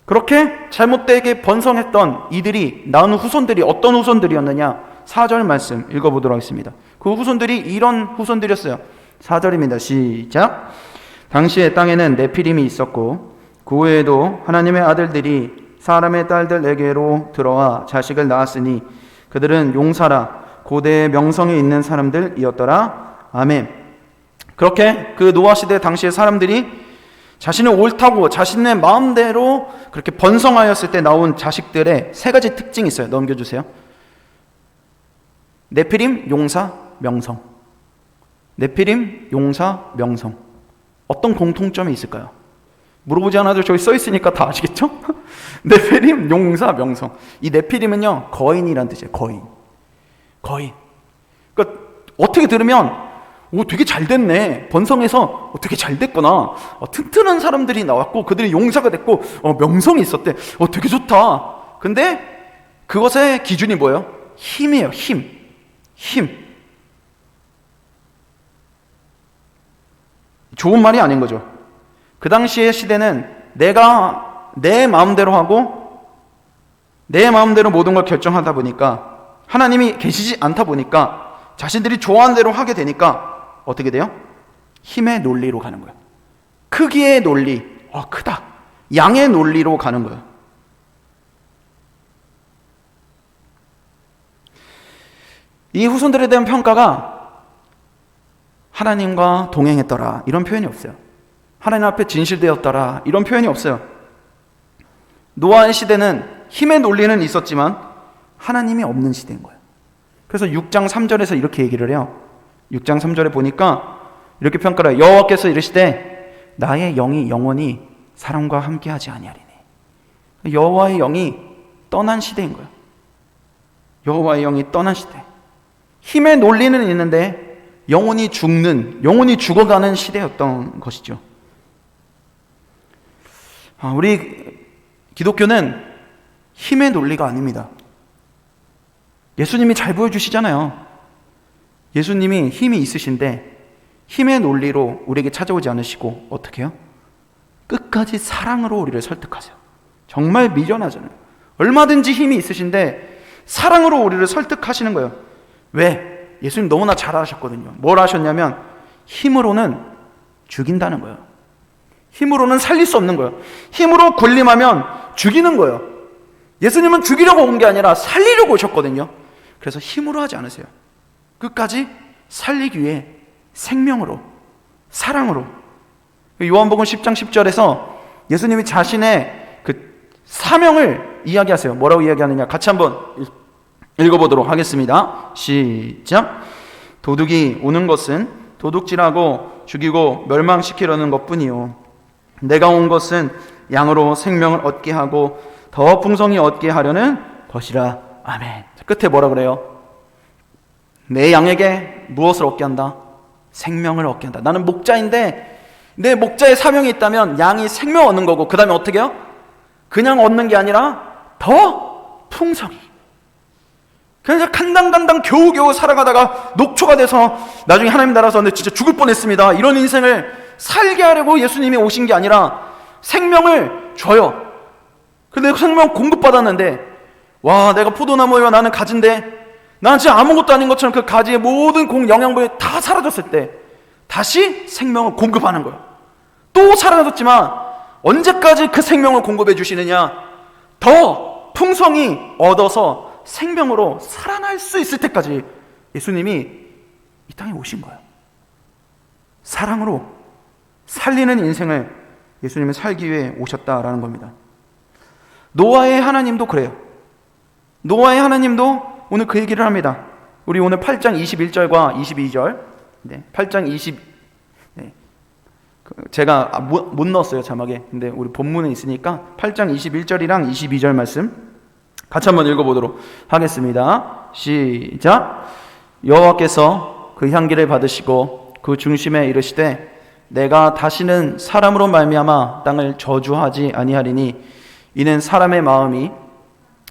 그렇게 잘못되게 번성했던 이들이 낳은 후손들이 어떤 후손들이었느냐? 4절 말씀 읽어보도록 하겠습니다. 그 후손들이 이런 후손들이었어요. 4절입니다. 시작. 당시에 땅에는 네피림이 있었고 그 후에도 하나님의 아들들이 사람의 딸들에게로 들어와 자식을 낳았으니 그들은 용사라 고대의 명성이 있는 사람들이었더라. 아멘. 그렇게 그 노아 시대 당시의 사람들이 자신의 옳다고 자신의 마음대로 그렇게 번성하였을 때 나온 자식들의 세 가지 특징이 있어요. 넘겨주세요. 네피림, 용사, 명성. 네피림, 용사, 명성. 어떤 공통점이 있을까요? 물어보지 않아도 저기 써 있으니까 다 아시겠죠? 네피림, 용사, 명성. 이 네피림은요, 거인이란 뜻이에요. 거인. 그러니까 어떻게 들으면 되게 잘 됐네. 번성해서 되게 잘 됐구나. 튼튼한 사람들이 나왔고 그들이 용사가 됐고 명성이 있었대. 되게 좋다. 근데 그것의 기준이 뭐예요? 힘이에요. 힘. 좋은 말이 아닌 거죠. 그 당시의 시대는 내가 내 마음대로 하고 내 마음대로 모든 걸 결정하다 보니까, 하나님이 계시지 않다 보니까 자신들이 좋아하는 대로 하게 되니까 어떻게 돼요? 힘의 논리로 가는 거예요. 크기의 논리, 크다, 양의 논리로 가는 거예요. 이 후손들에 대한 평가가 하나님과 동행했더라 이런 표현이 없어요. 하나님 앞에 진실되었더라 이런 표현이 없어요. 노아의 시대는 힘의 논리는 있었지만 하나님이 없는 시대인 거예요. 그래서 6장 3절에서 이렇게 얘기를 해요. 6장 3절에 보니까 이렇게 평가를 해요. 여호와께서 이르시되 나의 영이 영원히 사람과 함께하지 아니하리니. 여호와의 영이 떠난 시대인 거예요. 여호와의 영이 떠난 시대. 힘의 논리는 있는데 영혼이 죽어가는 시대였던 것이죠. 우리 기독교는 힘의 논리가 아닙니다. 예수님이 잘 보여주시잖아요. 예수님이 힘이 있으신데 힘의 논리로 우리에게 찾아오지 않으시고 어떻게 해요? 끝까지 사랑으로 우리를 설득하세요. 정말 미련하잖아요. 얼마든지 힘이 있으신데 사랑으로 우리를 설득하시는 거예요. 왜? 예수님 너무나 잘하셨거든요. 뭘 하셨냐면 힘으로는 죽인다는 거예요. 힘으로는 살릴 수 없는 거예요. 힘으로 군림하면 죽이는 거예요. 예수님은 죽이려고 온 게 아니라 살리려고 오셨거든요. 그래서 힘으로 하지 않으세요. 끝까지 살리기 위해 생명으로, 사랑으로. 요한복음 10장 10절에서 예수님이 자신의 그 사명을 이야기하세요. 뭐라고 이야기하느냐? 같이 한번 읽어보도록 하겠습니다. 시작. 도둑이 오는 것은 도둑질하고 죽이고 멸망시키려는 것뿐이요, 내가 온 것은 양으로 생명을 얻게 하고 더 풍성히 얻게 하려는 것이라. 아멘. 끝에 뭐라 그래요? 내 양에게 무엇을 얻게 한다? 생명을 얻게 한다. 나는 목자인데 내 목자의 사명이 있다면 양이 생명 얻는 거고, 그 다음에 어떻게 해요? 그냥 얻는 게 아니라 더 풍성히. 그래서 간당간당 겨우겨우 살아가다가 녹초가 돼서 나중에 하나님 나라에서 진짜 죽을 뻔했습니다, 이런 인생을 살게 하려고 예수님이 오신 게 아니라 생명을 줘요. 근데 생명 공급받았는데, 와, 내가 포도나무와 나는 가지인데 나는 진짜 아무것도 아닌 것처럼 그 가지의 모든 영양분이 다 사라졌을 때 다시 생명을 공급하는 거예요. 또 사라졌지만 언제까지 그 생명을 공급해 주시느냐? 더 풍성히 얻어서 생명으로 살아날 수 있을 때까지 예수님이 이 땅에 오신 거예요. 사랑으로 살리는 인생을 예수님은 살기 위해 오셨다라는 겁니다. 노아의 하나님도 그래요. 노아의 하나님도 오늘 그 얘기를 합니다. 우리 오늘 8장 21절과 22절, 8장 20, 제가 못 넣었어요, 자막에. 근데 우리 본문에 있으니까 8장 21절이랑 22절 말씀 같이 한번 읽어보도록 하겠습니다. 시작. 여호와께서 그 향기를 받으시고 그 중심에 이르시되, 내가 다시는 사람으로 말미암아 땅을 저주하지 아니하리니 이는 사람의 마음이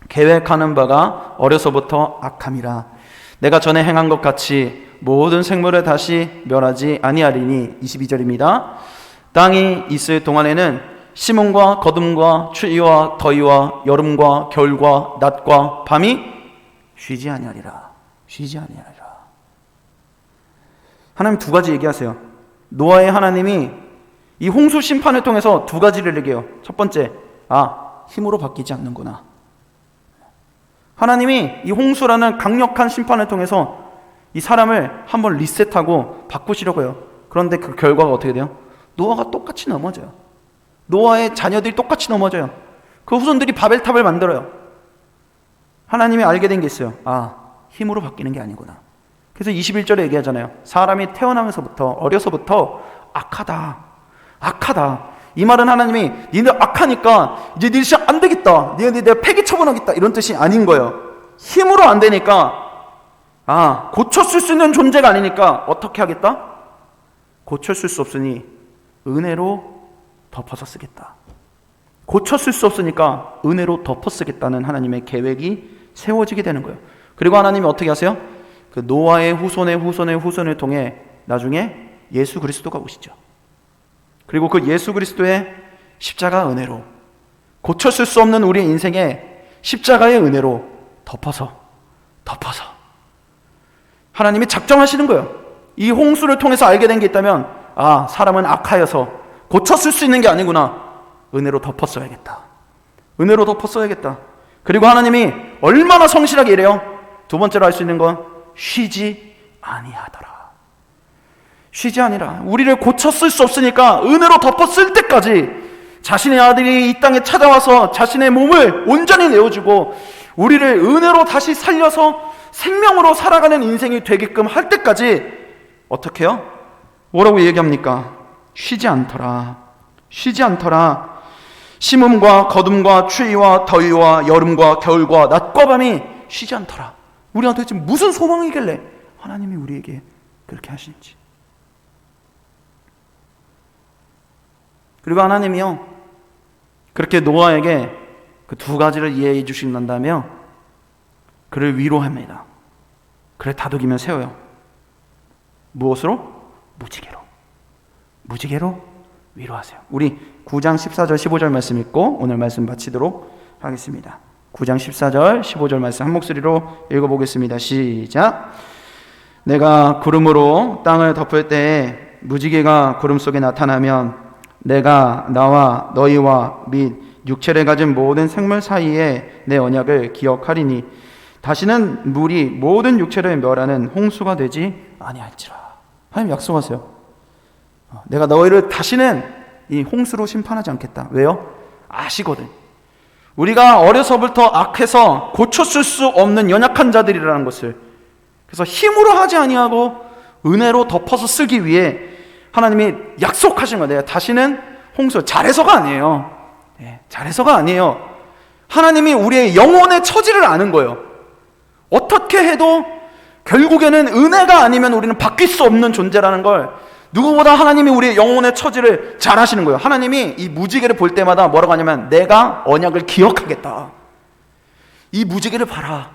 계획하는 바가 어려서부터 악함이라. 내가 전에 행한 것 같이 모든 생물을 다시 멸하지 아니하리니. 22절입니다. 땅이 있을 동안에는 심음과 거둠과 추위와 더위와 여름과 겨울과 낮과 밤이 쉬지 아니하리라. 쉬지 아니하리라. 하나님 두 가지 얘기하세요. 노아의 하나님이 이 홍수 심판을 통해서 두 가지를 얘기해요. 첫 번째, 힘으로 바뀌지 않는구나. 하나님이 이 홍수라는 강력한 심판을 통해서 이 사람을 한번 리셋하고 바꾸시려고 해요. 그런데 그 결과가 어떻게 돼요? 노아가 똑같이 넘어져요. 노아의 자녀들이 똑같이 넘어져요. 그 후손들이 바벨탑을 만들어요. 하나님이 알게 된 게 있어요. 힘으로 바뀌는 게 아니구나. 그래서 21절에 얘기하잖아요. 사람이 태어나면서부터, 어려서부터 악하다. 이 말은 하나님이 니네 악하니까 이제 니네 시작 안 되겠다, 니네 내가 폐기 처분하겠다, 이런 뜻이 아닌 거예요. 힘으로 안 되니까, 고쳤을 수 있는 존재가 아니니까 어떻게 하겠다? 고쳤을 수 없으니 은혜로 덮어서 쓰겠다. 고쳤을 수 없으니까 은혜로 덮어 쓰겠다는 하나님의 계획이 세워지게 되는 거예요. 그리고 하나님이 어떻게 하세요? 그 노아의 후손을 통해 나중에 예수 그리스도가 오시죠. 그리고 그 예수 그리스도의 십자가 은혜로, 고쳤을 수 없는 우리의 인생에 십자가의 은혜로 덮어서 하나님이 작정하시는 거예요. 이 홍수를 통해서 알게 된 게 있다면, 사람은 악하여서 고쳤을 수 있는 게 아니구나. 은혜로 덮었어야겠다. 그리고 하나님이 얼마나 성실하게 이래요? 두 번째로 할 수 있는 건 쉬지 아니하더라. 쉬지 아니라, 우리를 고쳤을 수 없으니까 은혜로 덮었을 때까지 자신의 아들이 이 땅에 찾아와서 자신의 몸을 온전히 내어주고 우리를 은혜로 다시 살려서 생명으로 살아가는 인생이 되게끔 할 때까지 어떻게 해요? 뭐라고 얘기합니까? 쉬지 않더라. 심음과 거둠과 추위와 더위와 여름과 겨울과 낮과 밤이 쉬지 않더라. 우리가 도대체 무슨 소망이길래 하나님이 우리에게 그렇게 하시는지. 그리고 하나님이요, 그렇게 노아에게 그 두 가지를 이해해 주신다며 그를 위로합니다. 그를 다독이며 세워요. 무엇으로? 무지개로 위로하세요. 우리 9장 14절 15절 말씀 읽고 오늘 말씀 마치도록 하겠습니다. 9장 14절 15절 말씀 한 목소리로 읽어보겠습니다. 시작. 내가 구름으로 땅을 덮을 때에 무지개가 구름 속에 나타나면 내가 나와 너희와 및 육체를 가진 모든 생물 사이에 내 언약을 기억하리니 다시는 물이 모든 육체를 멸하는 홍수가 되지 아니할지라. 하나님 약속하세요. 내가 너희를 다시는 이 홍수로 심판하지 않겠다. 왜요? 아시거든. 우리가 어려서부터 악해서 고쳤을 수 없는 연약한 자들이라는 것을, 그래서 힘으로 하지 아니하고 은혜로 덮어서 쓰기 위해 하나님이 약속하신 거예요. 내가 다시는 홍수, 잘해서가 아니에요. 잘해서가 아니에요. 하나님이 우리의 영혼의 처지를 아는 거예요. 어떻게 해도 결국에는 은혜가 아니면 우리는 바뀔 수 없는 존재라는 걸 누구보다 하나님이 우리의 영혼의 처지를 잘 아시는 거예요. 하나님이 이 무지개를 볼 때마다 뭐라고 하냐면 내가 언약을 기억하겠다. 이 무지개를 봐라.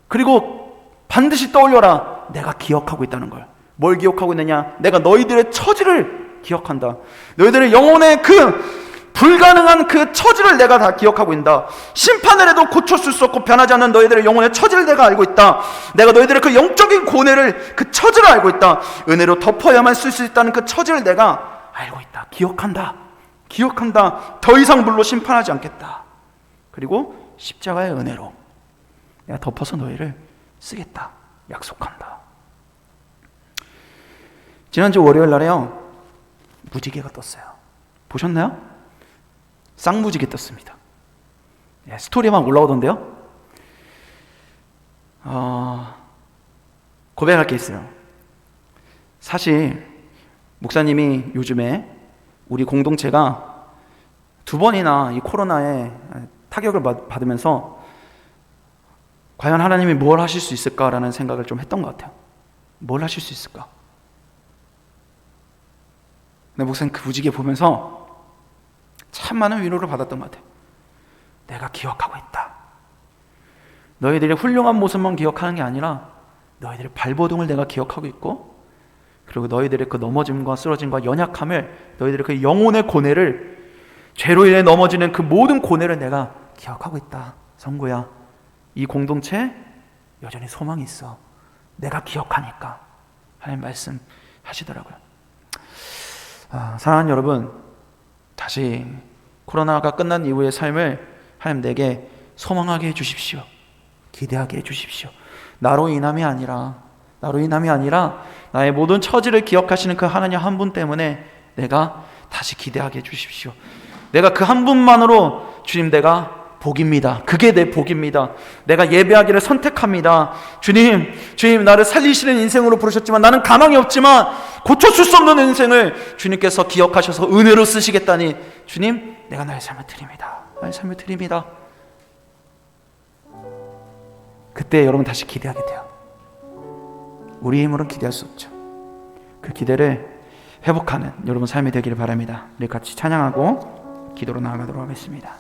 그리고 반드시 떠올려라. 내가 기억하고 있다는 걸. 뭘 기억하고 있느냐? 내가 너희들의 처지를 기억한다. 너희들의 영혼의 그 불가능한 그 처지를 내가 다 기억하고 있다. 심판을 해도 고쳤을 수 없고 변하지 않는 너희들의 영혼의 처지를 내가 알고 있다. 내가 너희들의 그 영적인 고뇌를, 그 처지를 알고 있다. 은혜로 덮어야만 쓸 수 있다는 그 처지를 내가 알고 있다. 기억한다. 더 이상 물로 심판하지 않겠다. 그리고 십자가의 은혜로 내가 덮어서 너희를 쓰겠다. 약속한다. 지난주 월요일 날에요, 무지개가 떴어요. 보셨나요? 쌍무지개 떴습니다. 스토리에 막 올라오던데요. 고백할 게 있어요. 사실 목사님이 요즘에 우리 공동체가 2번이나 이 코로나에 타격을 받으면서 과연 하나님이 뭘 하실 수 있을까라는 생각을 좀 했던 것 같아요. 뭘 하실 수 있을까? 근데 목사님 그 무지개 보면서 참 많은 위로를 받았던 것 같아요. 내가 기억하고 있다. 너희들의 훌륭한 모습만 기억하는 게 아니라 너희들의 발버둥을 내가 기억하고 있고, 그리고 너희들의 그 넘어짐과 쓰러짐과 연약함을, 너희들의 그 영혼의 고뇌를, 죄로 인해 넘어지는 그 모든 고뇌를 내가 기억하고 있다. 성구야, 이 공동체 여전히 소망이 있어. 내가 기억하니까. 하나님 말씀하시더라고요. 사랑하는 여러분, 다시 코로나가 끝난 이후의 삶을 하나님 내게 소망하게 해주십시오. 기대하게 해주십시오. 나로 인함이 아니라 나의 모든 처지를 기억하시는 그 하나님 한 분 때문에 내가 다시 기대하게 해주십시오. 내가 그 한 분만으로 주님, 내가 복입니다. 그게 내 복입니다. 내가 예배하기를 선택합니다. 주님 나를 살리시는 인생으로 부르셨지만 나는 가망이 없지만 고쳐줄 수 없는 인생을 주님께서 기억하셔서 은혜로 쓰시겠다니, 주님, 내가 나의 삶을 드립니다. 그때 여러분 다시 기대하게 돼요. 우리 힘으로는 기대할 수 없죠. 그 기대를 회복하는 여러분 삶이 되기를 바랍니다. 우리 같이 찬양하고 기도로 나아가도록 하겠습니다.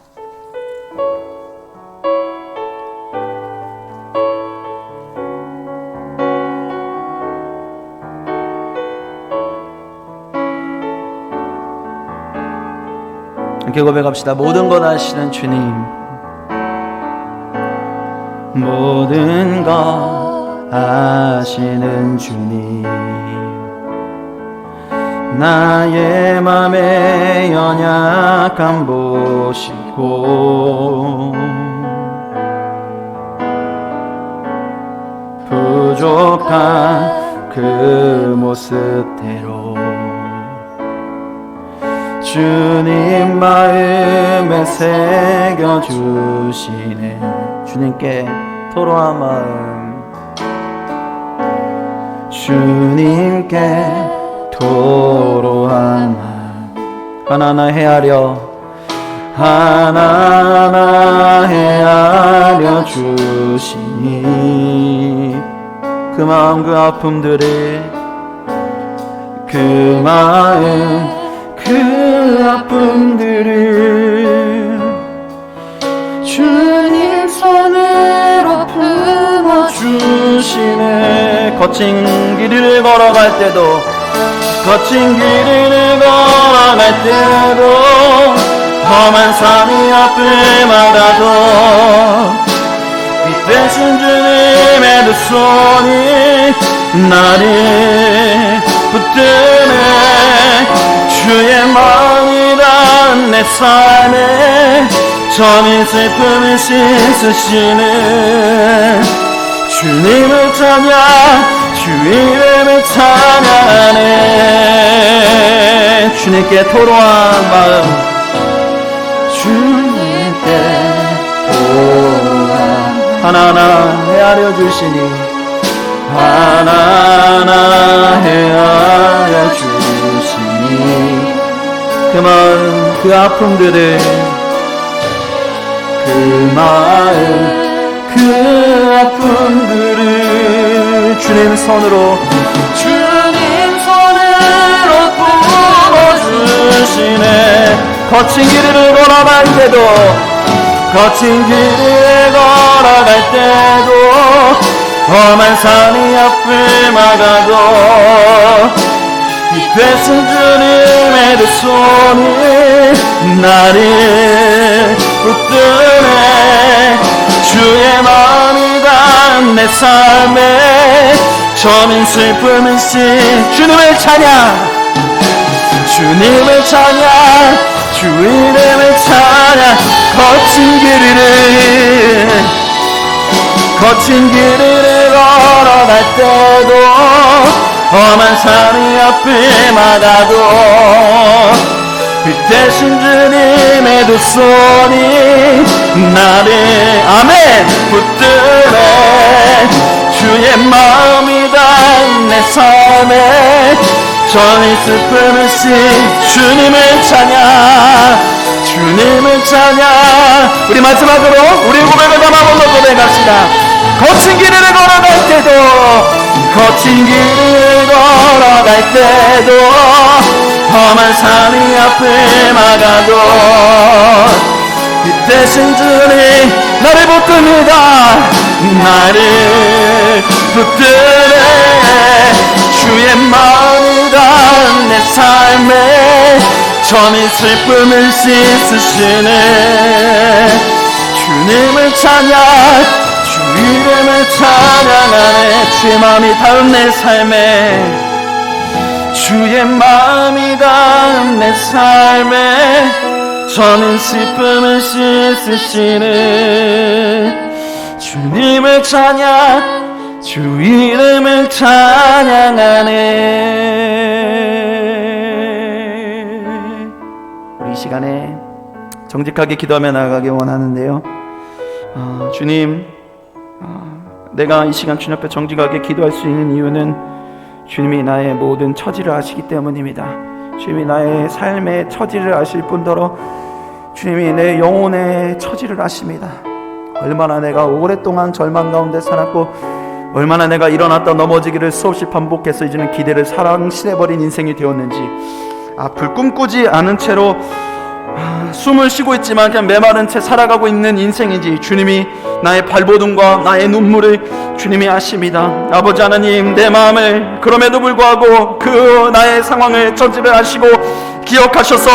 이렇게 고백합시다. 모든 것 아시는 주님, 모든 것 아시는 주님, 나의 맘의 연약함 보시고 부족한 그 모습대로 주님 마음에 새겨주시네. 주님께 토로한 마음, 주님께 토로한 마음, 하나하나 하나하나 헤아려 주시니 그 마음 그 아픔들을 그 마음 그 아픔들을 주님 손으로 품어주시네. 거친 길을 걸어갈 때도 거친 길을 걸어갈 때도 험한 산이 앞을 막아도 빛 대신 주님의 두 손이 나를 붙드네. 주의 마음이란 내 삶에 전인 슬픔을 씻으시는 주님을 찬양 주 이름을 찬양하네. 주님께 토로한 마음 주님께 토로한 하나하나 헤아려 주시니 하나하나 헤아려 주시니 그 마음 그 아픔들을 그 마음 그 아픔들을 주님 손으로 품어주시네. 거친 길을 걸어갈 때도 거친 길을 걸어갈 때도 험한 산이 앞을 막아도 빛 되신 주님의 두 손이 나를 붙드네. 주의 마음이란 내 삶에 저민 슬픔을 주님을 찬양 주님을 찬양 주 이름을 찬양. 거친 길을 걸어갈 때도 험한 산이 앞을 막아도 빛 대신 주님의 두 손이 나를 아멘 붙들어. 주의 마음이란 내 삶에 전이 슬픔을 주님을 찬양 주님을 찬양. 우리 마지막으로 우리 고백을 담아 한번 고백합시다. 거친 길을 걸어갈 때도 거친 길을 걸어갈 때도 험한 산이 앞을 막아도 빛 대신 주님 나를 붙듭니다. 나를 붙들어. 주의 마음이란 내 삶에 전인 슬픔을 씻으시네. 주님을 찬양 주 이름을 찬양하네. 주의 마음이 닿은 내 삶에 주의 마음이 닿은 내 삶에 전인 슬픔을 씻으시네. 주님을 찬양 주 이름을 찬양하네. 우리 이 시간에 정직하게 기도하며 나아가기 원하는데요. 주님, 내가 이 시간 주님 앞에 정직하게 기도할 수 있는 이유는 주님이 나의 모든 처지를 아시기 때문입니다. 주님이 나의 삶의 처지를 아실 뿐더러 주님이 내 영혼의 처지를 아십니다. 얼마나 내가 오랫동안 절망 가운데 살았고 얼마나 내가 일어났다 넘어지기를 수없이 반복해서 이제는 기대를 상실해버린 인생이 되었는지, 앞을 꿈꾸지 않은 채로 숨을 쉬고 있지만 그냥 메마른 채 살아가고 있는 인생인지 주님이 나의 발버둥과 나의 눈물을 주님이 아십니다. 아버지 하나님, 내 마음을 그럼에도 불구하고 그 나의 상황을 처지를 아시고 기억하셔서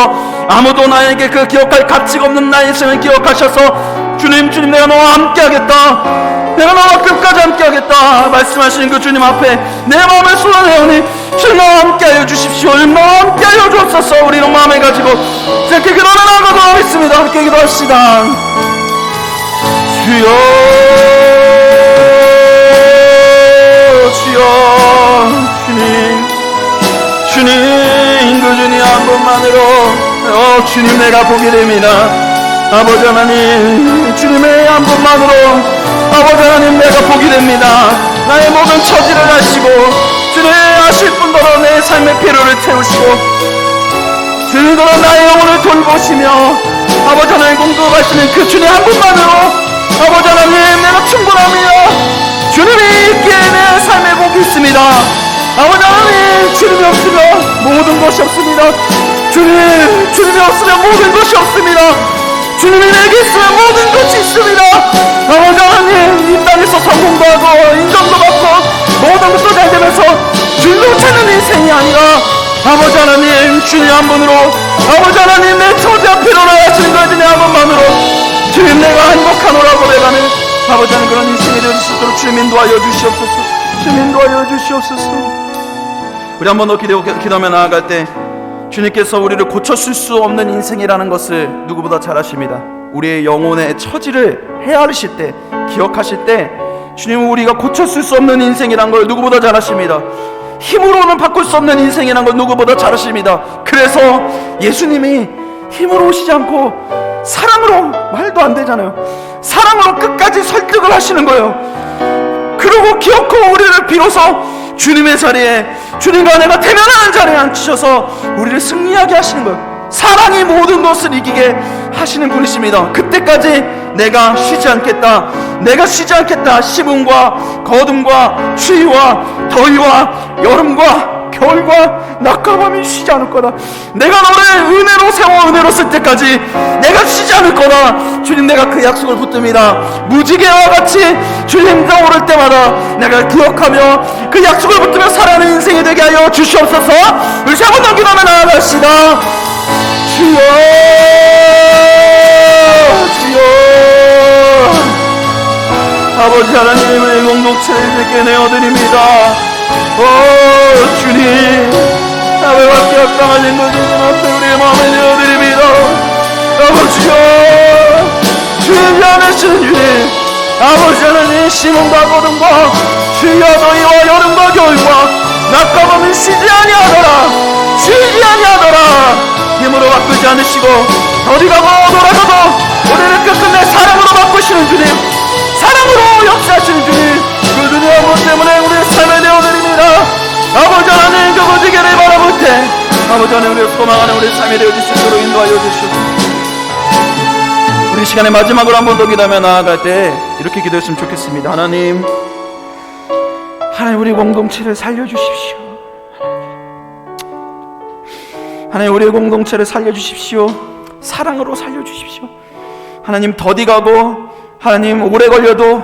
아무도 나에게 그 기억할 가치가 없는 나의 인생을 기억하셔서 주님 내가 너와 함께하겠다, 내가 너와 끝까지 함께하겠다 말씀하시는 그 주님 앞에 내 마음을 쏟아내오니 주님 나와 함께하여 주십시오. 나와 함께하여 주옵소서. 우리는 마음을 가지고 이렇게 기도를 나가도록 하겠습니다. 함께 기도합시다. 주여 주님 그 주님 한 분만으로 주님 내가 보게 됩니다. 아버지 하나님, 주님의 한 분만으로 아버지 하나님 내가 보게 됩니다. 나의 모든 처지를 아시고 주님 아실 뿐더러 내 삶의 필요를 채우시고 주님더러 나의 영혼을 돌보시며 아버지 하나님 공급하시는 그 주님 한 분만으로 아버지 하나님 내가 충분합니다. 주님이 있기에 내 삶에 복이 있습니다. 아버지 하나님 주님이 없으면 모든 것이 없습니다. 주님이 없으면 모든 것이 없습니다. 주님이 내게 있으면 모든 것이 있습니다. 아버지 하나님 이 땅에서 성공도 하고 인정도 받고 모든 것도 잘 되면서 주님을 찾는 인생이 아니라 아버지 하나님 주님 한 분으로 아버지 하나님 내 처지와 필요로 하시는 것 주님 한 분만으로 주님 내가 행복하노라고 내가는 아버지 하나님 그런 인생이 되어질 수 있도록 주님 인도하여 주시옵소서. 주님 인도하여 주시옵소서. 우리 한 번 더 기도하며 나아갈 때 주님께서 우리를 고쳐줄 수 없는 인생이라는 것을 누구보다 잘 아십니다. 우리의 영혼의 처지를 헤아리실 때 기억하실 때 주님은 우리가 고쳐줄 수 없는 인생이라는 걸 누구보다 잘 아십니다. 힘으로는 바꿀 수 없는 인생이라는 걸 누구보다 잘 아십니다. 그래서 예수님이 힘으로 오시지 않고 사랑으로, 말도 안 되잖아요, 사랑으로 끝까지 설득을 하시는 거예요. 그리고 기어코 우리를 비로소 주님의 자리에, 주님과 내가 대면하는 자리에 앉히셔서 우리를 승리하게 하시는 거예요. 사랑이 모든 것을 이기게 하시는 분이십니다. 그때까지 내가 쉬지 않겠다, 내가 쉬지 않겠다. 시분과 거둠과 추위와 더위와 여름과 겨울과 낮과 밤이 쉬지 않을 거다. 내가 너를 은혜로 세워 은혜로 쓸 때까지 내가 쉬지 않을 거다. 주님 내가 그 약속을 붙듭니다. 무지개와 같이 주님 떠오를 때마다 내가 기억하며 그 약속을 붙들며 살아가는 인생이 되게 하여 주시옵소서. 우리 세 번 넘기다면 나아갑시다. 주여 주여 아버지 하나님의 공동체를 내게 내어드립니다. 주님 나वे밖에 합당하신 것이신 앞에 우리의 마음을 내어드립니다. 아버지여 주님 안에시는 주님 아버지 하나님 시몬과 거둠과 주여 더위와 여름과 겨울과 낮과 밤을 쉬지 아니하더라 힘으로 바꾸지 않으시고 어디 가고 돌아가도 우리를 끝끝내 사랑으로 바꾸시는 주님, 사랑으로 역사하시는 주님, 그 주님 한 분 때문에 우리의 삶을 내어드립니다. 아버지 하나님 그 무지개를 바라볼 때 아버지 하나님 우리의 소망하는 우리의 삶이 되어질 수 있도록 인도하여 주시옵소서. 우리 시간의 마지막으로 한 번 더 기도하며 나아갈 때 이렇게 기도했으면 좋겠습니다. 하나님 우리 공동체를 살려주십시오. 하나님 우리의 공동체를 살려주십시오. 사랑으로 살려주십시오. 하나님 더디 가고 하나님 오래 걸려도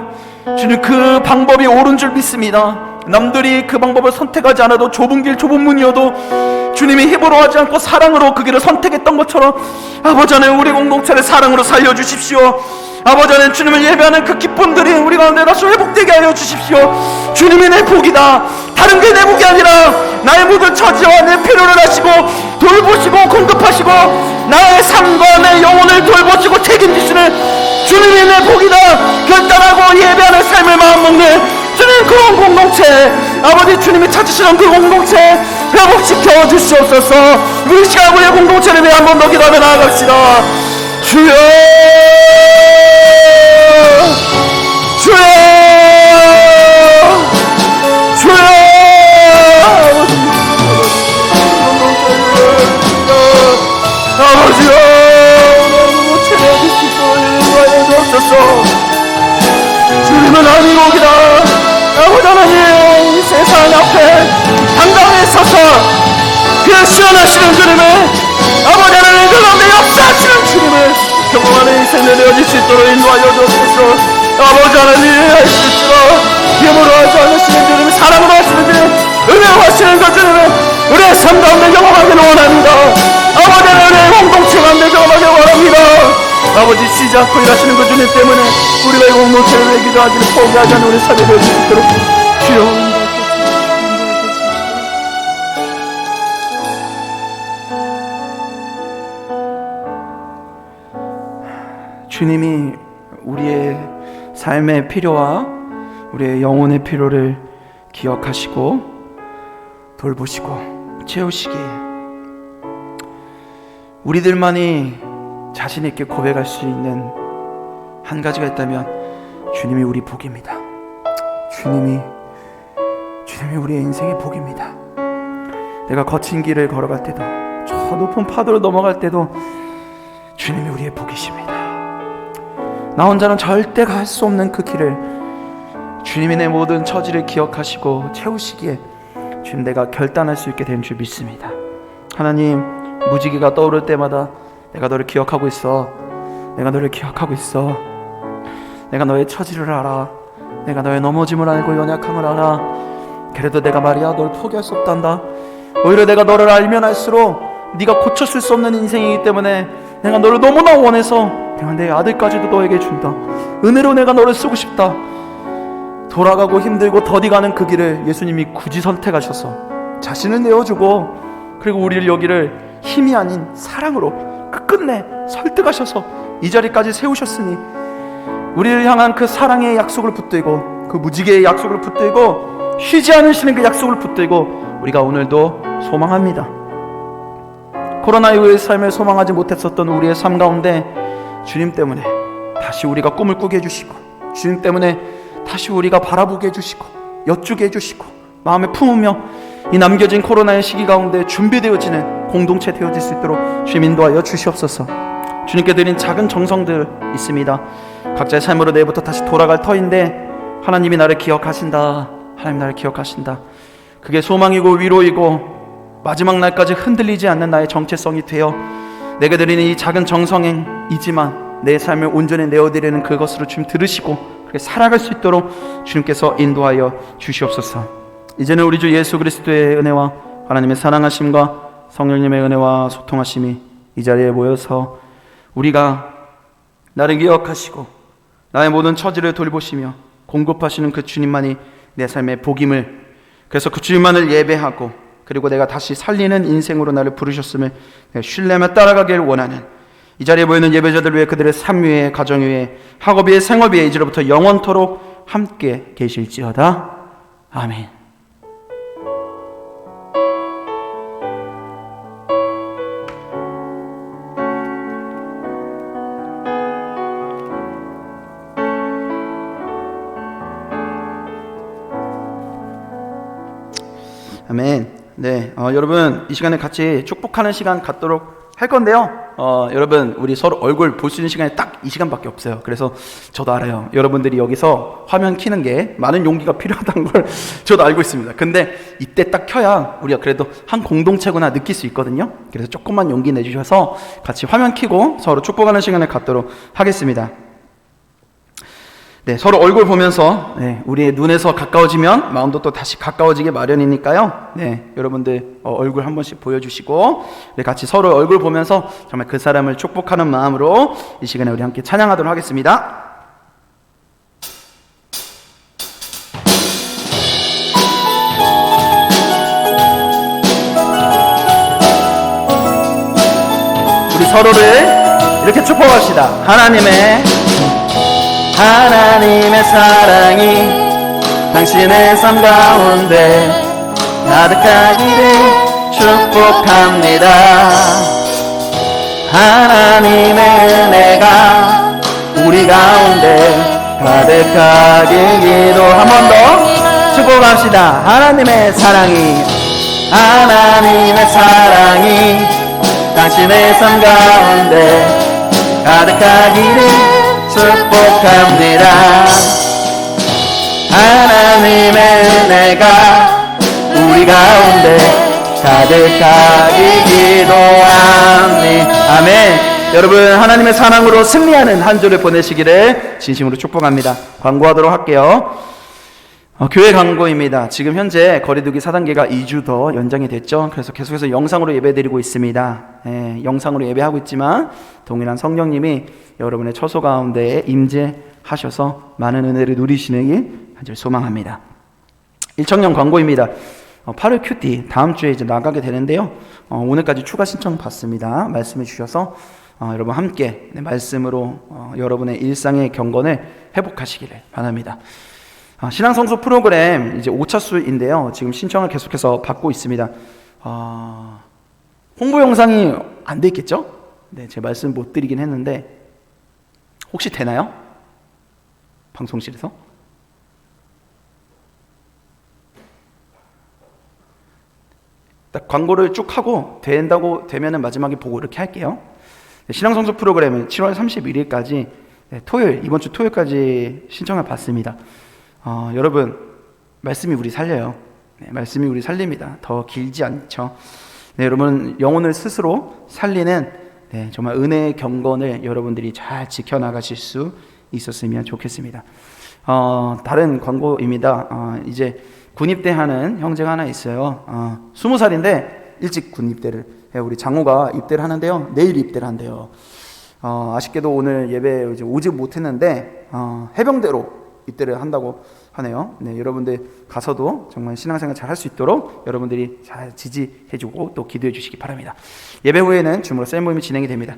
주님 그 방법이 옳은 줄 믿습니다. 남들이 그 방법을 선택하지 않아도 좁은 길 좁은 문이어도 주님이 힘으로 하지 않고 사랑으로 그 길을 선택했던 것처럼 아버지 하나님 우리 공동체를 사랑으로 살려주십시오. 아버지 하나님 주님을 예배하는 그 기쁨들이 우리 가운데 다시 회복되게 하여 주십시오. 주님이 내 복이다. 다른 게 내 복이 아니라 나의 모든 처지와 내 필요를 하시고 돌보시고 공급하시고 나의 삶과 내 영혼을 돌보시고 책임지시는 주님이 내 복이다. 결단하고 예배하는 삶을 마음먹는 주님 그런 공동체 아버지 주님이 찾으시는 그 공동체 회복시켜 주시옵소서. 우리 시간 우리의 공동체를 위해 한 번 더 기도하며 나아갑시다. 주여 주여 주여 아버지여 공동체를 인도하여 주옵소서. 주님은 아니고기다. 아버지 하나님 세상 앞에 당당히 서서 그 시원하시는 주님을 아버지 하나님 그 가운데 역사하시는 주님을 경험하는 인생을 되어질 수 있도록 인도하여 주옵소서. 아버지 하나님 하실지라 힘으로 하지 않으시는 주님, 사랑으로 하시는 주님, 은혜로 하시는 그 주님을 우리의 삶 가운데 경험하기를 원합니다. 아버지 하나님 공동체 가운데 경험하기를 원합니다. 아버지 쉬지 않고 일하시는 그 주님 때문에 우리가 이 공동체를 위해 기도하기를 포기하지 않는 우리 삶이 되어질 수 있도록 주여 주님이 우리의 삶의 필요와 우리의 영혼의 필요를 기억하시고 돌보시고 채우시기에 우리들만이 자신 있게 고백할 수 있는 한 가지가 있다면 주님이 우리 복입니다. 주님이 우리의 인생의 복입니다. 내가 거친 길을 걸어갈 때도 저 높은 파도를 넘어갈 때도 주님이 우리의 복이십니다. 나 혼자는 절대 갈 수 없는 그 길을 주님이 내 모든 처지를 기억하시고 채우시기에 주님 내가 결단할 수 있게 된 줄 믿습니다. 하나님, 무지개가 떠오를 때마다 내가 너를 기억하고 있어. 내가 너를 기억하고 있어. 내가 너의 처지를 알아. 내가 너의 넘어짐을 알고 연약함을 알아. 그래도 내가 말이야 널 포기할 수 없단다. 오히려 내가 너를 알면 알수록 네가 고쳤을 수 없는 인생이기 때문에 내가 너를 너무나 원해서 내가 내 아들까지도 너에게 준다. 은혜로 내가 너를 쓰고 싶다. 돌아가고 힘들고 더디가는 그 길을 예수님이 굳이 선택하셔서 자신을 내어주고, 그리고 우리를 여기를 힘이 아닌 사랑으로 끝끝내 설득하셔서 이 자리까지 세우셨으니, 우리를 향한 그 사랑의 약속을 붙들고 그 무지개의 약속을 붙들고 쉬지 않으시는 그 약속을 붙들고 우리가 오늘도 소망합니다. 코로나 이후의 삶을 소망하지 못했었던 우리의 삶 가운데 주님 때문에 다시 우리가 꿈을 꾸게 해주시고, 주님 때문에 다시 우리가 바라보게 해주시고 여쭈게 해주시고 마음에 품으며 이 남겨진 코로나의 시기 가운데 준비되어지는 공동체 되어질 수 있도록 주님 인도하여 주시옵소서. 주님께 드린 작은 정성들 있습니다. 각자의 삶으로 내일부터 다시 돌아갈 터인데 하나님이 나를 기억하신다. 하나님 나를 기억하신다. 그게 소망이고 위로이고 마지막 날까지 흔들리지 않는 나의 정체성이 되어 내게 드리는 이 작은 정성이지만 내 삶을 온전히 내어드리는 그것으로 주님 들으시고 그렇게 살아갈 수 있도록 주님께서 인도하여 주시옵소서. 이제는 우리 주 예수 그리스도의 은혜와 하나님의 사랑하심과 성령님의 은혜와 소통하심이 이 자리에 모여서 우리가 나를 기억하시고 나의 모든 처지를 돌보시며 공급하시는 그 주님만이 내 삶의 복임을, 그래서 그 주님만을 예배하고 그리고 내가 다시 살리는 인생으로 나를 부르셨음을 신뢰하며 따라가길 원하는 이 자리에 모이는 예배자들 위해 그들의 삶 위에 가정 위에 학업 위에 생업 위에 이제로부터 영원토록 함께 계실지어다. 아멘. 아멘. 네, 여러분 이 시간에 같이 축복하는 시간 갖도록 할 건데요. 여러분 우리 서로 얼굴 볼 수 있는 시간이 딱 이 시간밖에 없어요. 그래서 저도 알아요. 여러분들이 여기서 화면 켜는 게 많은 용기가 필요하다는 걸 저도 알고 있습니다. 근데 이때 딱 켜야 우리가 그래도 한 공동체구나 느낄 수 있거든요. 그래서 조금만 용기 내주셔서 같이 화면 켜고 서로 축복하는 시간을 갖도록 하겠습니다. 네, 서로 얼굴 보면서 우리의 눈에서 가까워지면 마음도 또 다시 가까워지게 마련이니까요. 네, 여러분들 얼굴 한 번씩 보여주시고 우리 같이 서로 얼굴 보면서 정말 그 사람을 축복하는 마음으로 이 시간에 우리 함께 찬양하도록 하겠습니다. 우리 서로를 이렇게 축복합시다. 하나님의 사랑이 당신의 삶 가운데 가득하기를 축복합니다. 하나님의 은혜가 우리 가운데 가득하길 기도. 한 번 더 축복합시다. 하나님의 사랑이 당신의 삶 가운데 가득하기를 축복합니다. 하나님의 은혜가 우리 가운데 가득하게 기도합니다. 아멘. 여러분 하나님의 사랑으로 승리하는 한 주를 보내시기를 진심으로 축복합니다. 광고하도록 할게요. 교회 광고입니다. 지금 현재 거리두기 4단계가 2주 더 연장이 됐죠. 그래서 계속해서 영상으로 예배드리고 있습니다. 영상으로 예배하고 있지만 동일한 성령님이 여러분의 처소 가운데 임재하셔서 많은 은혜를 누리시길 간절히 소망합니다. 1청년 광고입니다. 8월 큐티 다음 주에 이제 나가게 되는데요. 오늘까지 추가 신청 받습니다. 말씀해 주셔서 여러분 함께 말씀으로 여러분의 일상의 경건을 회복하시기를 바랍니다. 신앙성수 프로그램 이제 5차수인데요. 지금 신청을 계속해서 받고 있습니다. 홍보 영상이 안 돼 있겠죠? 네, 제 말씀 못 드리긴 했는데 혹시 되나요? 방송실에서? 딱 광고를 쭉 하고 되면은 마지막에 보고 이렇게 할게요. 신앙성수 프로그램은 7월 31일까지 토요일, 이번 주 토요일까지 신청을 받습니다. 여러분, 말씀이 우리 살려요. 말씀이 우리 살립니다. 더 길지 않죠. 여러분, 영혼을 스스로 살리는 정말 은혜의 경건을 여러분들이 잘 지켜나가실 수 있었으면 좋겠습니다. 다른 광고입니다. 이제 군입대하는 형제가 하나 있어요. 20살인데 일찍 군입대를 우리 장호가 입대를 하는데요. 내일 입대를 한대요. 아쉽게도 오늘 예배 이제 오지 못했는데 해병대로 입대를 한다고 하네요. 여러분들 가서도 정말 신앙생활 잘 할 수 있도록 여러분들이 잘 지지해주고 또 기도해 주시기 바랍니다. 예배 후에는 줌으로 셀 모임이 진행이 됩니다.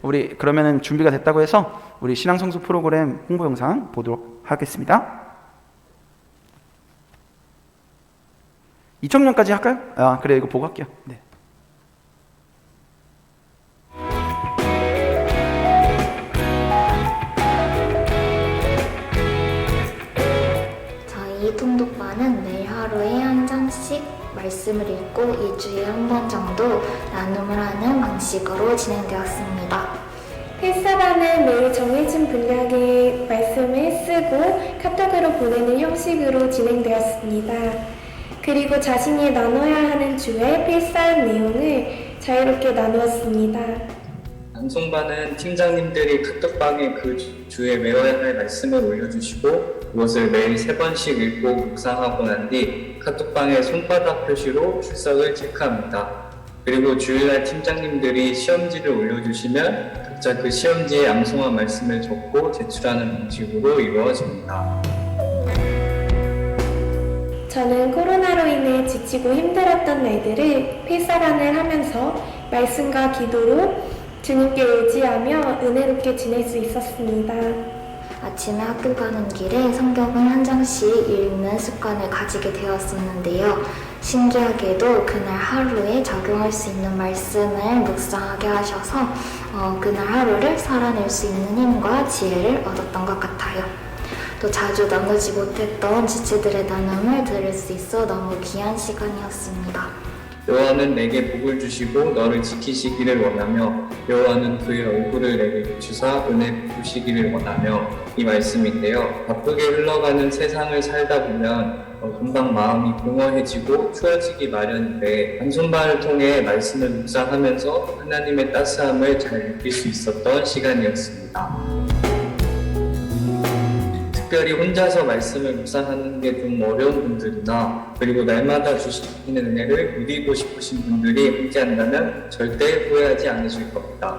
우리 그러면은 준비가 됐다고 해서 우리 신앙성수 프로그램 홍보 영상 보도록 하겠습니다. 2000년까지 할까요? 그래, 이거 보고 할게요. 저희 통독반은 매일 하루에 한 장씩 말씀을 읽고 일주일에 한 번 정도 나눔을 하는 방식으로 진행되었습니다. 필사반은 매일 정해진 분량의 말씀을 쓰고 카톡으로 보내는 형식으로 진행되었습니다. 그리고 자신이 나눠야 하는 주의 필사한 내용을 자유롭게 나누었습니다. 방송반은 팀장님들이 카톡방에 그 주에 외워야 할 말씀을 올려주시고 그것을 매일 3번씩 읽고 묵상하고 난 뒤 카톡방에 손바닥 표시로 출석을 체크합니다. 그리고 주일날 팀장님들이 시험지를 올려주시면 각자 그 시험지에 암송한 말씀을 적고 제출하는 방식으로 이루어집니다. 저는 코로나로 인해 지치고 힘들었던 날들을 필사반을 하면서 말씀과 기도로 주님께 의지하며 은혜롭게 지낼 수 있었습니다. 아침에 학교 가는 길에 성경을 한 장씩 읽는 습관을 가지게 되었었는데요. 신기하게도 그날 하루에 적용할 수 있는 말씀을 묵상하게 하셔서 그날 하루를 살아낼 수 있는 힘과 지혜를 얻었던 것 같아요. 또 자주 나누지 못했던 지체들의 나눔을 들을 수 있어 너무 귀한 시간이었습니다. 여호와는 내게 복을 주시고 너를 지키시기를 원하며 여호와는 그의 얼굴을 내게 비추사 은혜 베푸시기를 원하며 이 말씀인데요. 바쁘게 흘러가는 세상을 살다 보면 금방 마음이 공허해지고 추워지기 마련인데 방송반을 통해 말씀을 묵상하면서 하나님의 따스함을 잘 느낄 수 있었던 시간이었습니다. 특별히 혼자서 말씀을 묵상하는 게 좀 어려운 분들이나 그리고 날마다 주시는 은혜를 누리고 싶으신 분들이 함께한다면 절대 후회하지 않으실 겁니다.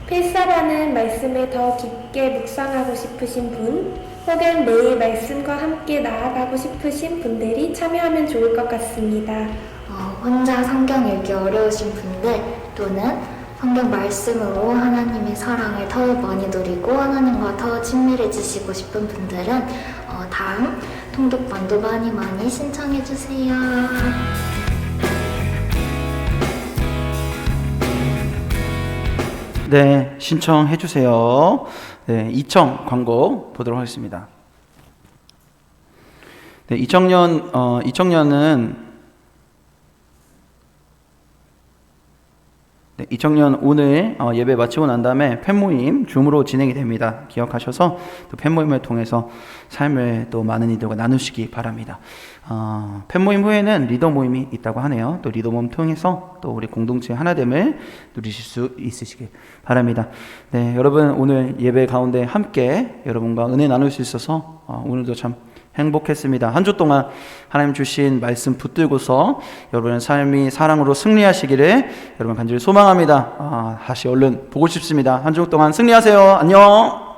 필사반은 말씀을 더 깊게 묵상하고 싶으신 분, 혹은 매일 말씀과 함께 나아가고 싶으신 분들이 참여하면 좋을 것 같습니다. 혼자 성경 읽기 어려우신 분들 또는 성경 말씀으로 하나님의 사랑을 더 많이 누리고 하나님과 더 친밀해지시고 싶은 분들은 다음 통독반도 많이 신청해주세요. 네, 신청해주세요. 2청 광고 보도록 하겠습니다. 2000년 오늘 예배 마치고 난 다음에 팬모임 줌으로 진행이 됩니다. 기억하셔서 또 팬모임을 통해서 삶을 또 많은 이들과 나누시기 바랍니다. 팬모임 후에는 리더 모임이 있다고 하네요. 또 리더 모임 통해서 또 우리 공동체 하나됨을 누리실 수 있으시길 바랍니다. 네, 여러분 오늘 예배 가운데 함께 여러분과 은혜 나눌 수 있어서 오늘도 참 행복했습니다. 한 주 동안 하나님 주신 말씀 붙들고서 여러분의 삶이 사랑으로 승리하시기를 여러분 간절히 소망합니다. 다시 얼른 보고 싶습니다. 한 주 동안 승리하세요. 안녕.